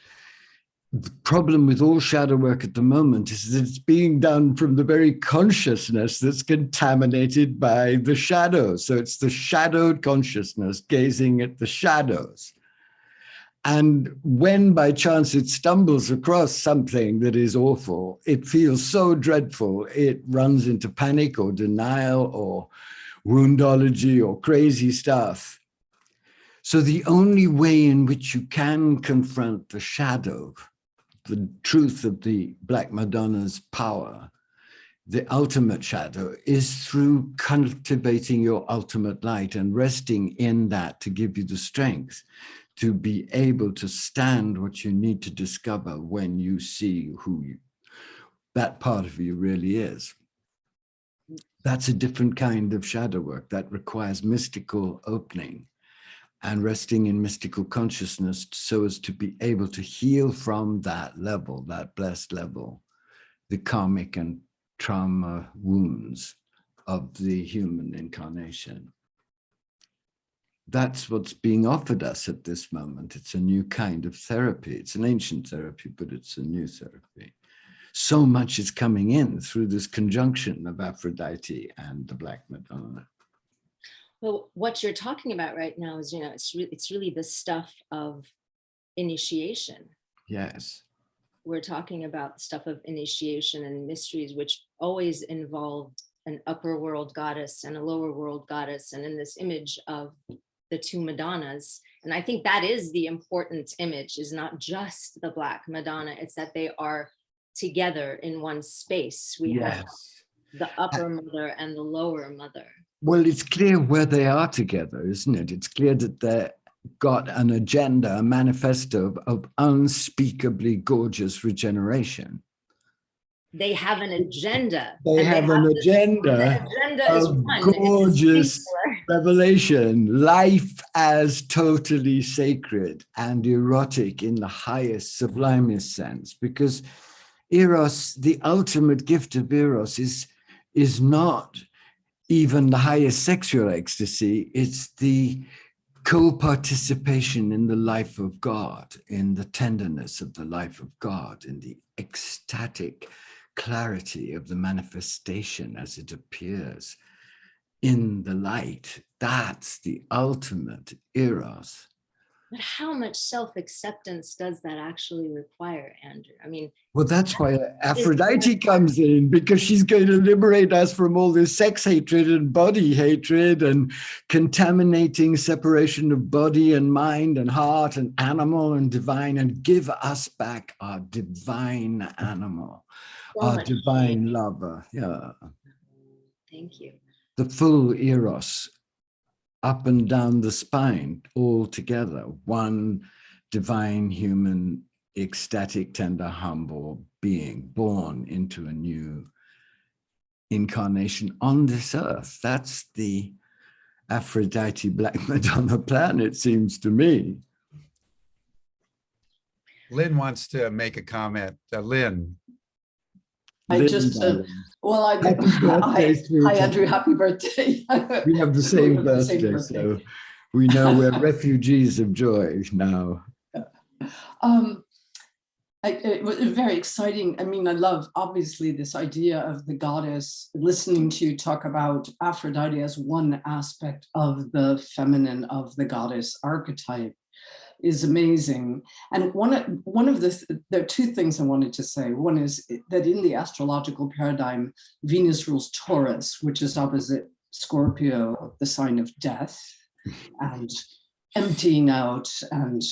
the problem with all shadow work at the moment is that it's being done from the very consciousness that's contaminated by the shadows. So it's the shadowed consciousness gazing at the shadows. And when by chance it stumbles across something that is awful, it feels so dreadful, it runs into panic or denial or woundology or crazy stuff. So the only way in which you can confront the shadow, the truth of the Black Madonna's power, the ultimate shadow, is through cultivating your ultimate light and resting in that to give you the strength to be able to stand what you need to discover when you see who that part of you really is. That's a different kind of shadow work that requires mystical opening and resting in mystical consciousness so as to be able to heal from that level, that blessed level, the karmic and trauma wounds of the human incarnation. That's what's being offered us at this moment. It's a new kind of therapy. It's an ancient therapy, but it's a new therapy. So much is coming in through this conjunction of Aphrodite and the Black Madonna. Well, what you're talking about right now is, you know, it's really the stuff of initiation. Yes. We're talking about the stuff of initiation and mysteries, which always involved an upper world goddess and a lower world goddess. And in this image of the two Madonnas, and I think that is the important image, is not just the Black Madonna, it's that they are together in one space. We have the upper mother and the lower mother. Well, it's clear where they are together, isn't it? It's clear that they've got an agenda, a manifesto of unspeakably gorgeous regeneration. They have an agenda. They have an agenda of gorgeous revelation, life as totally sacred and erotic in the highest, sublimest sense, because Eros, the ultimate gift of Eros, is not even the highest sexual ecstasy. It's the co-participation in the life of God, in the tenderness of the life of God, in the ecstatic clarity of the manifestation as it appears in the light. That's the ultimate Eros. But how much self-acceptance does that actually require, Andrew? I mean, well, that's why Aphrodite comes in, because she's going to liberate us from all this sex hatred and body hatred and contaminating separation of body and mind and heart and animal and divine, and give us back our divine animal, our divine lover. Yeah. Thank you. The full Eros, up and down the spine, all together, one divine, human, ecstatic, tender, humble being born into a new incarnation on this earth. That's the Aphrodite Black Madonna plan, it seems to me. Lynn wants to make a comment. Lynn. I just, well, hi Andrew, happy birthday. We have the same birthday, so we know we're refugees of joy now. It was very exciting. I mean, I love obviously this idea of the goddess, listening to you talk about Aphrodite as one aspect of the feminine, of the goddess archetype, is amazing. And there are two things I wanted to say. One is that in the astrological paradigm, Venus rules Taurus, which is opposite Scorpio, the sign of death and emptying out and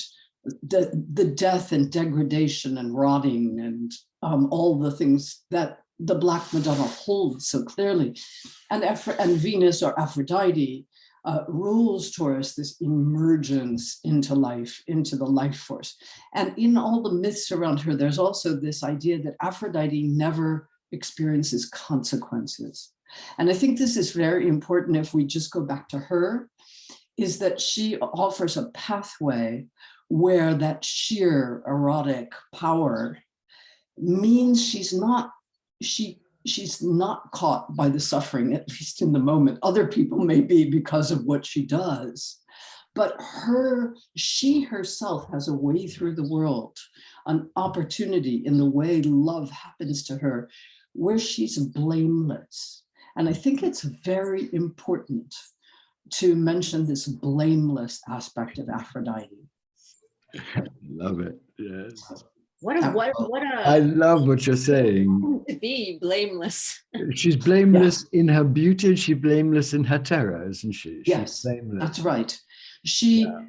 the death and degradation and rotting and all the things that the Black Madonna holds so clearly. And Venus, or Aphrodite, rules Taurus, this emergence into life, into the life force. And in all the myths around her, there's also this idea that Aphrodite never experiences consequences. And I think this is very important if we just go back to her, is that she offers a pathway where that sheer erotic power means she's not caught by the suffering, at least in the moment. Other people may be because of what she does, but she herself has a way through the world, an opportunity in the way love happens to her, where she's blameless. And I think it's very important to mention this blameless aspect of Aphrodite. I love it. Yes. What a I love what you're saying. to be blameless. She's blameless in her beauty. She's blameless in her terror, isn't she? Yes, that's right. She's not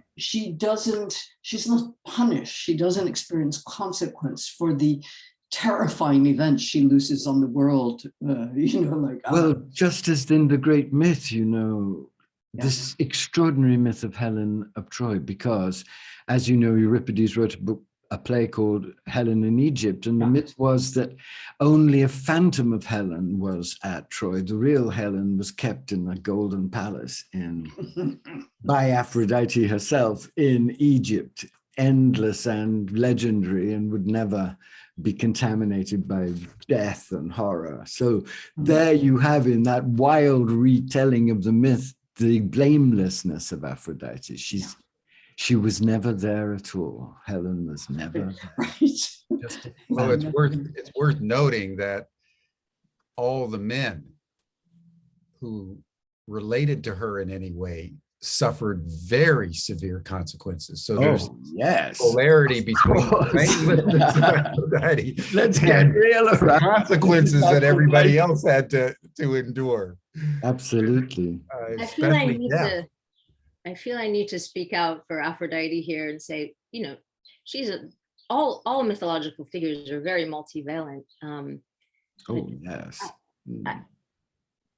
punished. She doesn't experience consequence for the terrifying events she loses on the world. Well, just as in the great myth, this extraordinary myth of Helen of Troy, because, as you know, Euripides wrote a play called Helen in Egypt, and the myth was that only a phantom of Helen was at Troy. The real Helen was kept in a golden palace by Aphrodite herself in Egypt, endless and legendary, and would never be contaminated by death and horror. So there you have, in that wild retelling of the myth, the blamelessness of Aphrodite. She was never there at all. Helen was never there. Right. Well, it's worth noting that all the men who related to her in any way suffered very severe consequences. So there's polarity between blamelessness and Aphrodite. Let's get real around consequences that everybody else had to endure. Absolutely. I feel I need to speak out for Aphrodite here and say, she's all mythological figures are very multivalent. Yes.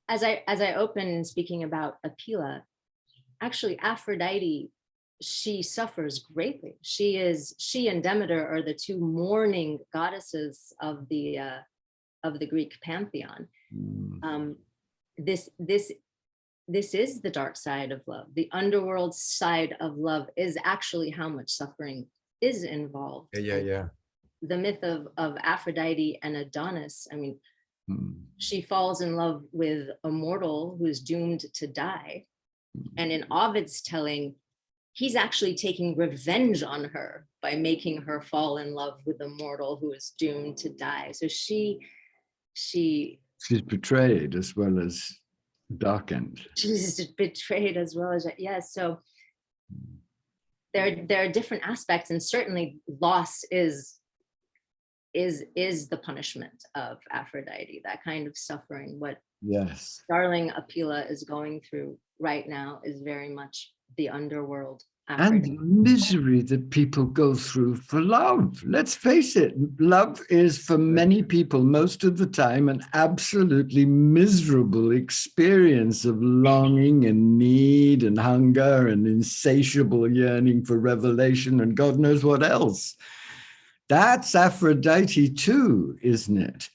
As I open speaking about Apila, actually Aphrodite, she suffers greatly. She and Demeter are the two mourning goddesses of the Greek pantheon. This is the dark side of love. The underworld side of love is actually how much suffering is involved. Yeah. The myth of Aphrodite and Adonis, I mean, she falls in love with a mortal who is doomed to die. And in Ovid's telling, he's actually taking revenge on her by making her fall in love with a mortal who is doomed to die. So she's betrayed as well as darkened. She's betrayed as well as, yes. So there are different aspects, and certainly loss is the punishment of Aphrodite, that kind of suffering. What darling Apila is going through right now is very much the underworld. And the misery that people go through for love. Let's face it, love is for many people most of the time an absolutely miserable experience of longing and need and hunger and insatiable yearning for revelation and God knows what else. That's Aphrodite too, isn't it?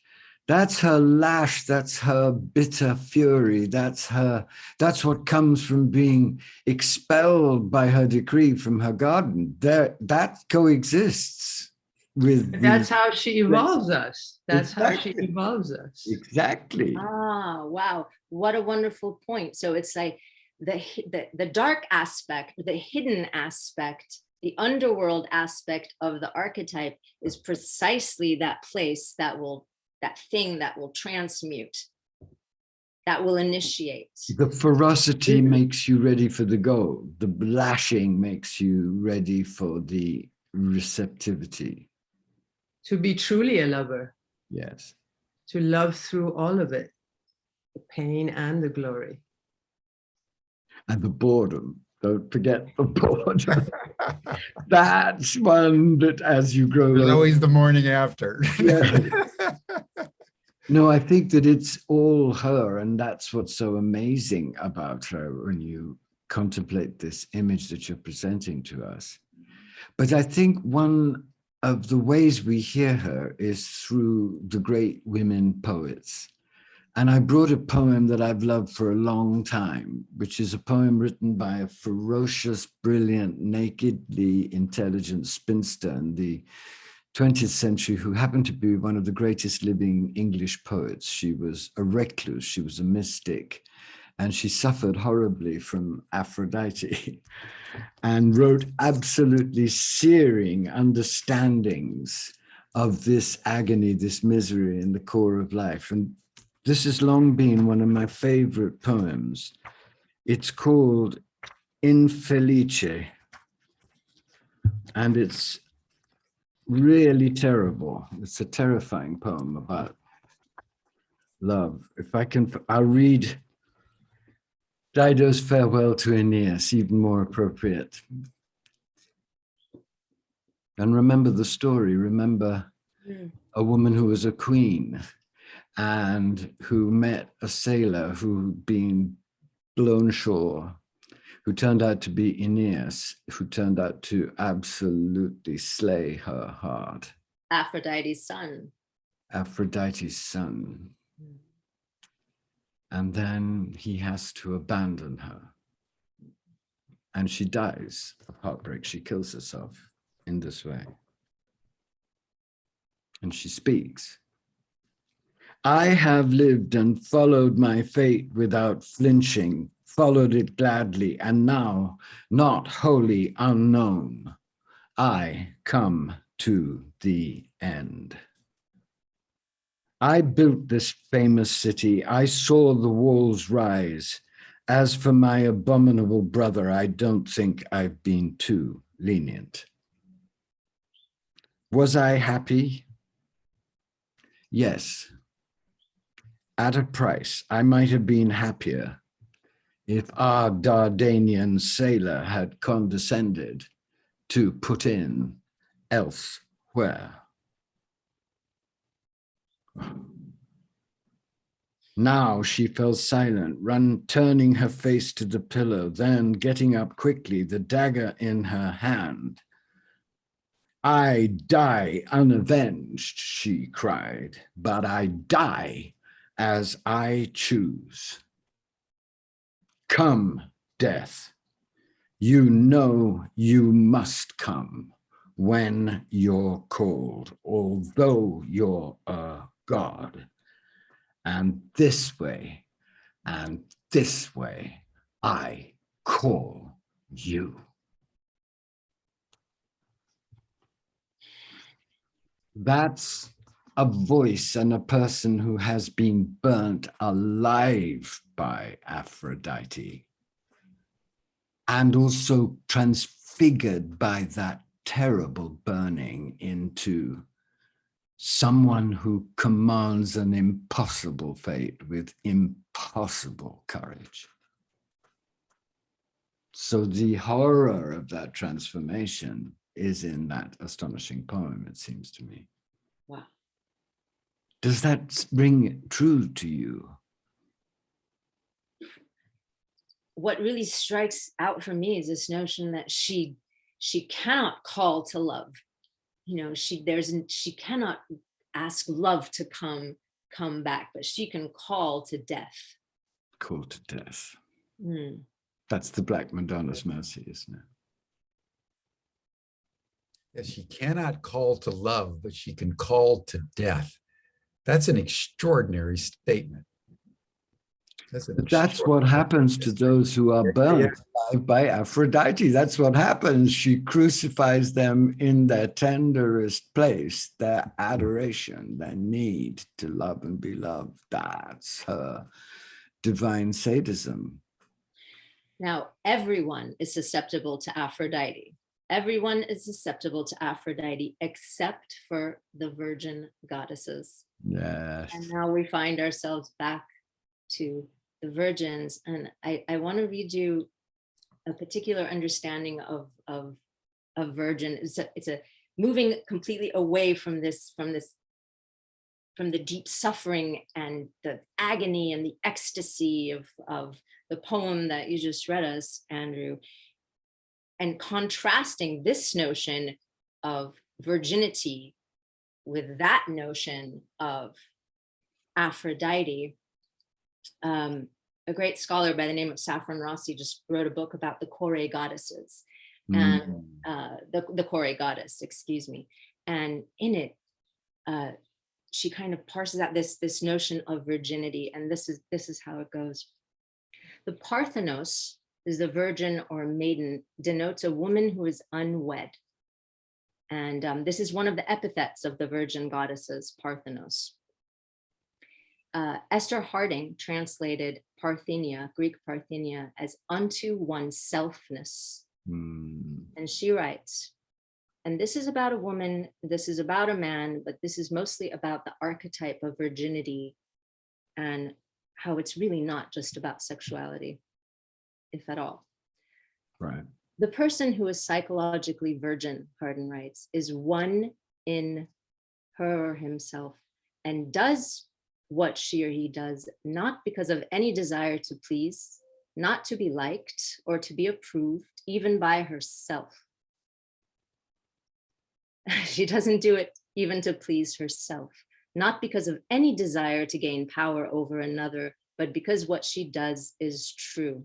That's her lash, that's her bitter fury, that's what comes from being expelled by her decree from her garden. That coexists with that's how she evolves us. That's how she evolves us. Exactly. Ah, wow. What a wonderful point. So it's like the dark aspect, the hidden aspect The underworld aspect of the archetype is precisely that place that thing that will transmute, that will initiate. The ferocity makes you ready for the goal. The lashing makes you ready for the receptivity. To be truly a lover, Yes. to love through all of it, the pain and the glory. And the boredom. Don't forget the boredom. That's one that as you grow There's older. always the morning after. Yeah. No, I think that it's all her, and that's what's so amazing about her when you contemplate this image that you're presenting to us. But I think one of the ways we hear her is through the great women poets. And I brought a poem that I've loved for a long time, which is a poem written by a ferocious, brilliant, nakedly intelligent spinster in the 20th century who happened to be one of the greatest living English poets. She was a recluse, she was a mystic, and she suffered horribly from Aphrodite and wrote absolutely searing understandings of this agony, this misery in the core of life. And this has long been one of my favorite poems. It's called Infelice, and it's really terrible. It's a terrifying poem about love. If I can, I'll read Dido's farewell to Aeneas, even more appropriate. And remember the story. Remember a woman who was a queen and who met a sailor who'd been blown ashore, who turned out to be Aeneas, who turned out to absolutely slay her heart. Aphrodite's son. Aphrodite's son. And then he has to abandon her. And she dies of heartbreak. She kills herself in this way. And she speaks. I have lived and followed my fate without flinching, followed it gladly, and now, not wholly unknown, I come to the end. I built this famous city. I saw the walls rise. As for my abominable brother, I don't think I've been too lenient. Was I happy? Yes. At a price, I might have been happier if our Dardanian sailor had condescended to put in elsewhere. Now she fell silent, turning her face to the pillow, then getting up quickly, the dagger in her hand. I die unavenged, she cried, but I die as I choose. Come, death, you know you must come when you're called, although you're a god. And this way, I call you. That's a voice and a person who has been burnt alive by Aphrodite and also transfigured by that terrible burning into someone who commands an impossible fate with impossible courage. So the horror of that transformation is in that astonishing poem, it seems to me. Wow. Does that ring true to you? What really strikes out for me is this notion that she cannot call to love. You know, she cannot ask love to come back, but she can call to death. Call to death. Mm. That's the Black Madonna's mercy, isn't it? Yes, she cannot call to love, but she can call to death. That's an extraordinary statement. That's what happens to those who are burnt alive by Aphrodite. That's what happens. She crucifies them in their tenderest place, their adoration, their need to love and be loved. That's her divine sadism. Now, everyone is susceptible to Aphrodite. Everyone is susceptible to Aphrodite except for the virgin goddesses. Yes. And now we find ourselves back to the virgins. And I want to read you a particular understanding of virgin. It's a moving completely away from the deep suffering and the agony and the ecstasy of the poem that you just read us, Andrew, and contrasting this notion of virginity with that notion of Aphrodite. A great scholar by the name of Saffron Rossi just wrote a book about the Kore goddesses, and the Kore goddess, excuse me. And in it, she kind of parses out this notion of virginity, and this is how it goes. The Parthenos is the virgin or maiden, denotes a woman who is unwed. And this is one of the epithets of the virgin goddesses, Parthenos. Esther Harding translated Parthenia, Greek Parthenia, as unto oneselfness. And she writes, and this is about a woman, this is about a man, but this is mostly about the archetype of virginity and how it's really not just about sexuality, if at all. Right. The person who is psychologically virgin, Harding writes, is one in her or himself and does what she or he does, not because of any desire to please, not to be liked or to be approved, even by herself. She doesn't do it even to please herself, not because of any desire to gain power over another, but because what she does is true.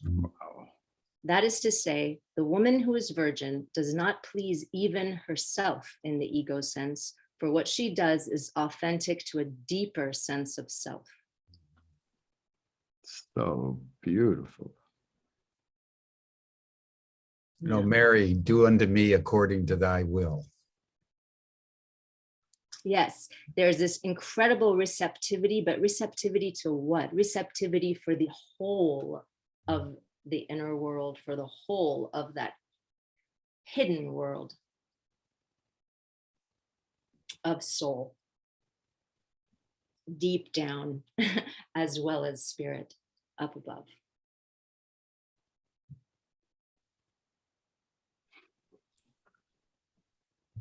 Wow. That is to say, the woman who is virgin does not please even herself in the ego sense, for what she does is authentic to a deeper sense of self. So beautiful. Mary, do unto me according to thy will. Yes, there's this incredible receptivity, but receptivity to what? Receptivity for the whole of the inner world, for the whole of that hidden world of soul, deep down, as well as spirit up above.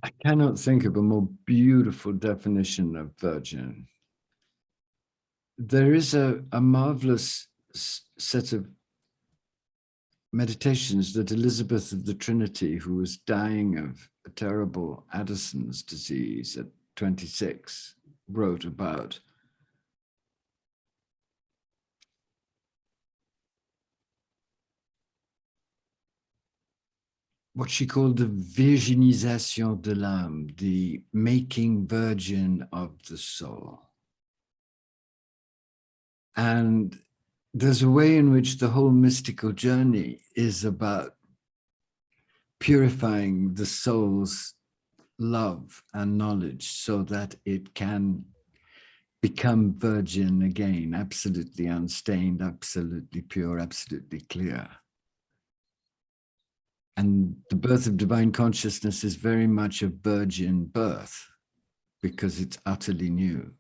I cannot think of a more beautiful definition of virgin. There is a marvelous set of meditations that Elizabeth of the Trinity, who was dying of a terrible Addison's disease at 26, wrote about. What she called the virginisation de l'âme, the making virgin of the soul. And there's a way in which the whole mystical journey is about purifying the soul's love and knowledge so that it can become virgin again, absolutely unstained, absolutely pure, absolutely clear. And the birth of divine consciousness is very much a virgin birth because it's utterly new.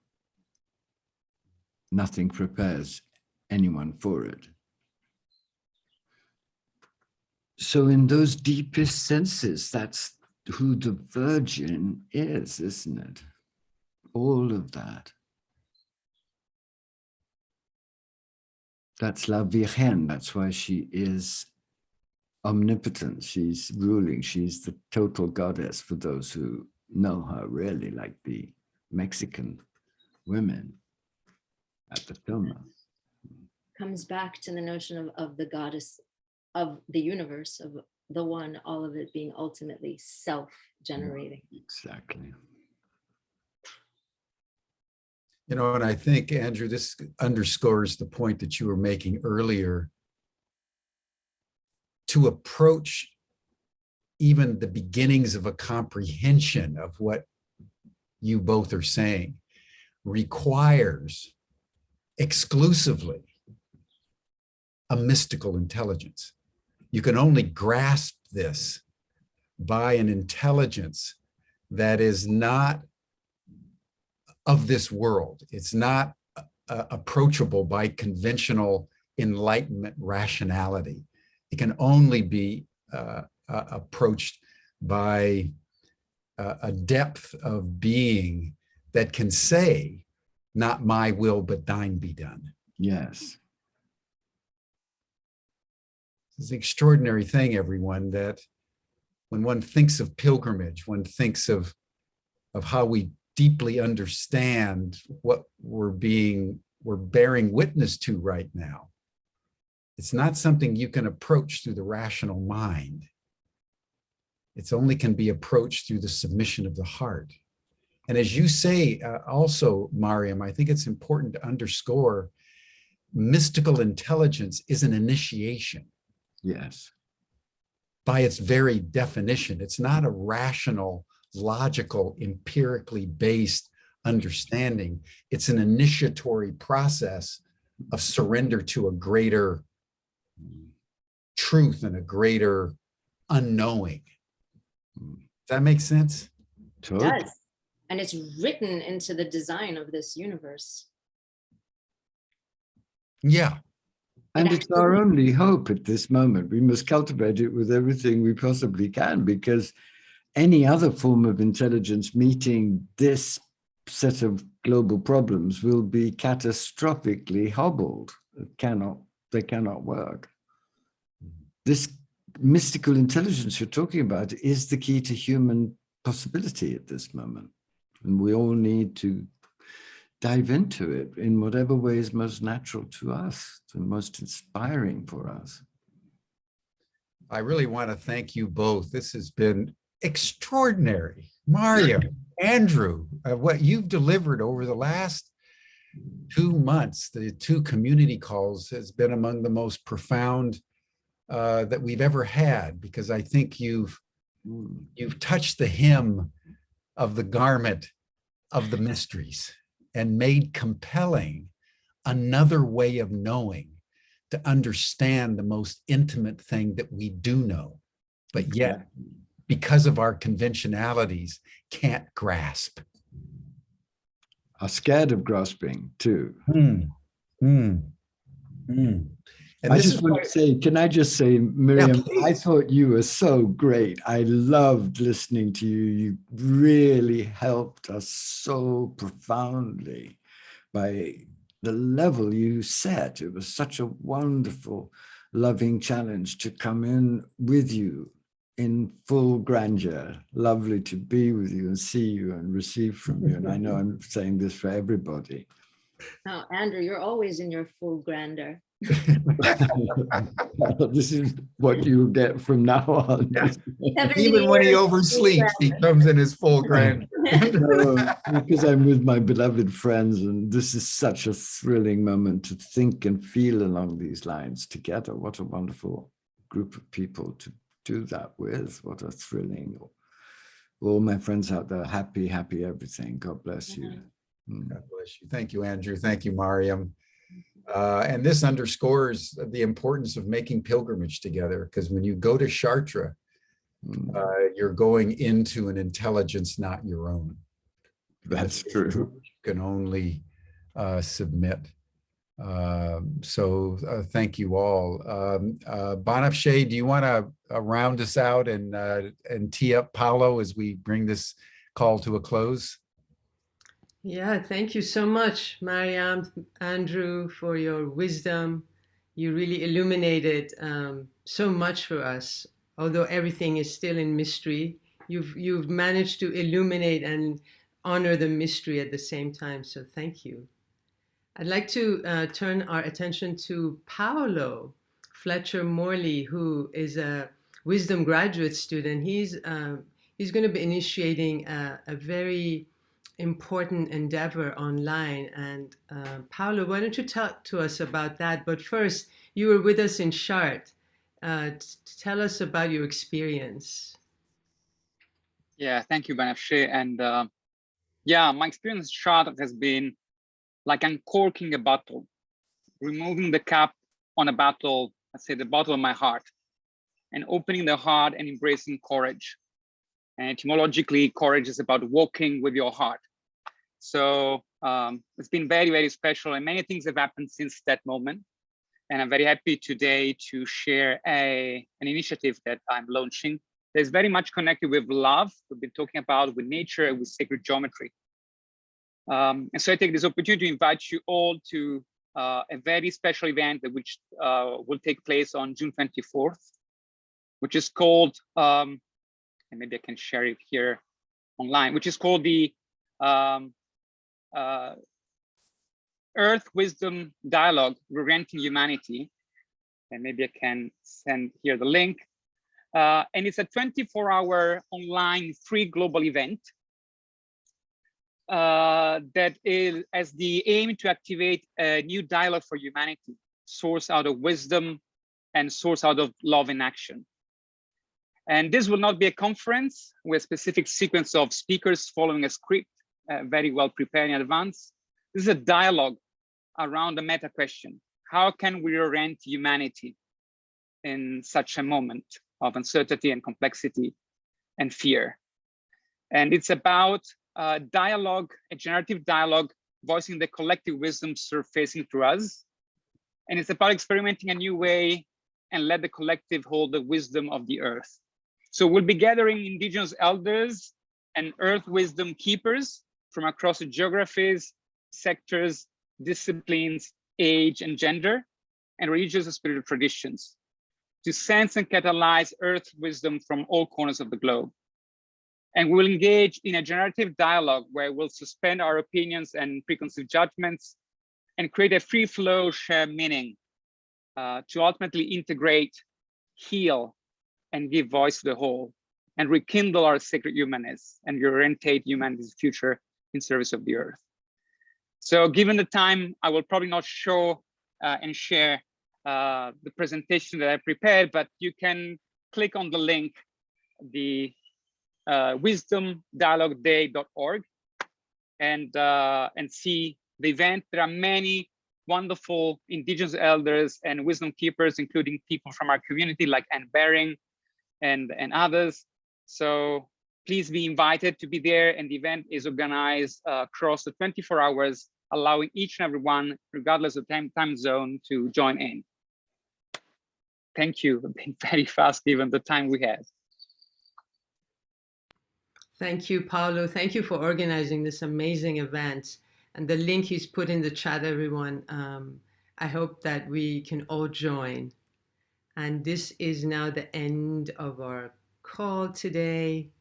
Nothing prepares anyone for it. So in those deepest senses, that's who the virgin is, isn't it? All of that. That's la Virgen. That's why she is omnipotent. She's ruling. She's the total goddess for those who know her, really, like the Mexican women at the Toma. Comes back to the notion of the goddess of the universe, of the one, all of it being ultimately self-generating. Exactly. You know, and I think, Andrew, this underscores the point that you were making earlier. To approach even the beginnings of a comprehension of what you both are saying requires exclusively a mystical intelligence. You can only grasp this by an intelligence that is not of this world. It's not approachable by conventional Enlightenment rationality. It can only be approached by a depth of being that can say, not my will, but thine be done. Yes. It's an extraordinary thing, everyone, that when one thinks of pilgrimage, one thinks of how we deeply understand what we're bearing witness to right now. It's not something you can approach through the rational mind. It only can be approached through the submission of the heart. And as you say, also, Maryam, I think it's important to underscore mystical intelligence is an initiation. Yes. By its very definition, it's not a rational, logical, empirically based understanding. It's an initiatory process of surrender to a greater truth and a greater unknowing. Does that make sense? It Totally. does. And it's written into the design of this universe. Yeah. And it's our only hope at this moment. We must cultivate it with everything we possibly can, because any other form of intelligence meeting this set of global problems will be catastrophically hobbled. They cannot work. This mystical intelligence you're talking about is the key to human possibility at this moment. And we all need to dive into it in whatever way is most natural to us and most inspiring for us. I really want to thank you both. This has been extraordinary. Mario, Andrew, what you've delivered over the last 2 months, the 2 community calls, has been among the most profound that we've ever had, because I think you've touched the hem of the garment of the mysteries and made compelling another way of knowing, to understand the most intimate thing that we do know, but yet, because of our conventionalities, can't grasp. Are scared of grasping too. And I this just is want to say, can I just say, Miriam, I thought you were so great. I loved listening to you. You really helped us so profoundly by the level you set. It was such a wonderful, loving challenge to come in with you in full grandeur. Lovely to be with you and see you and receive from you. And I know I'm saying this for everybody. No, Andrew, you're always in your full grandeur. This is what you get from now on. even when he oversleeps, he comes in his full grandeur. No, because I'm with my beloved friends, and this is such a thrilling moment to think and feel along these lines together. What a wonderful group of people to do that with. What a thrilling. All my friends out there, happy everything. God bless you. God bless you. Thank you, Andrew. Thank you, Maryam. And this underscores the importance of making pilgrimage together, because when you go to Chartres, you're going into an intelligence not your own. That's true. You can only submit. So thank you all. Banafsheh, do you want to round us out and tee up Paolo as we bring this call to a close? Yeah, thank you so much, Maryam, Andrew, for your wisdom. You really illuminated so much for us. Although everything is still in mystery, you've managed to illuminate and honor the mystery at the same time. So thank you. I'd like to turn our attention to Paolo Fletcher Morley, who is a wisdom graduate student. He's going to be initiating a very important endeavor online. And Paolo, why don't you talk to us about that? But first, you were with us in Chartres. Tell us about your experience. Yeah, thank you, Banafsheh. And yeah, my experience with Chartres has been like uncorking a bottle, removing the cap on a bottle, let's say the bottle of my heart, and opening the heart and embracing courage. And etymologically, courage is about walking with your heart. So it's been very, very special, and many things have happened since that moment. And I'm very happy today to share an initiative that I'm launching that is very much connected with love, we've been talking about, with nature and with sacred geometry. And so I take this opportunity to invite you all to a very special event which will take place on June 24th, which is called, and maybe I can share it here online, which is called the Earth Wisdom Dialogue, Reorienting Humanity. And maybe I can send here the link. And it's a 24-hour online free global event that has the aim to activate a new dialogue for humanity, sourced out of wisdom and sourced out of love in action. And this will not be a conference with a specific sequence of speakers following a script, very well prepared in advance. This is a dialogue around the meta question. How can we orient humanity in such a moment of uncertainty and complexity and fear? And it's about dialogue, a generative dialogue, voicing the collective wisdom surfacing through us. And it's about experimenting a new way and let the collective hold the wisdom of the earth. So we'll be gathering indigenous elders and earth wisdom keepers from across the geographies, sectors, disciplines, age and gender, and religious and spiritual traditions to sense and catalyze earth wisdom from all corners of the globe. And we'll engage in a generative dialogue where we'll suspend our opinions and preconceived judgments and create a free flow shared meaning to ultimately integrate, heal, and give voice to the whole, and rekindle our sacred humanness and reorientate humanity's future in service of the earth. So given the time, I will probably not show and share the presentation that I prepared, but you can click on the link, the wisdomdialogueday.org, and see the event. There are many wonderful indigenous elders and wisdom keepers, including people from our community like Anne Baring and others. So please be invited to be there. And the event is organized across the 24 hours, allowing each and every one, regardless of time zone, to join in. Thank you. I've been very fast given the time we have. Thank you, Paolo. Thank you for organizing this amazing event. And the link is put in the chat, everyone. I hope that we can all join. And this is now the end of our call today,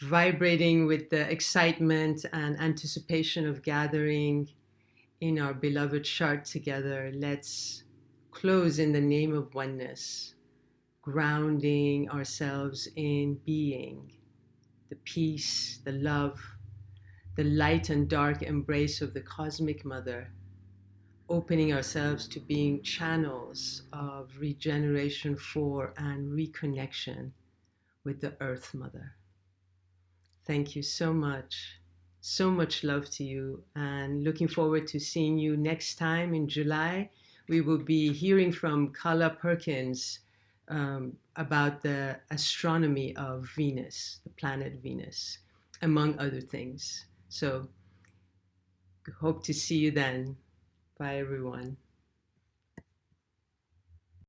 vibrating with the excitement and anticipation of gathering in our beloved Chartres together. Let's close in the name of oneness, grounding ourselves in being, the peace, the love, the light and dark embrace of the cosmic mother, opening ourselves to being channels of regeneration for and reconnection with the Earth Mother. Thank you so much. So much love to you, and looking forward to seeing you next time in July. We will be hearing from Carla Perkins about the astronomy of Venus, the planet Venus, among other things. So hope to see you then. Bye, everyone.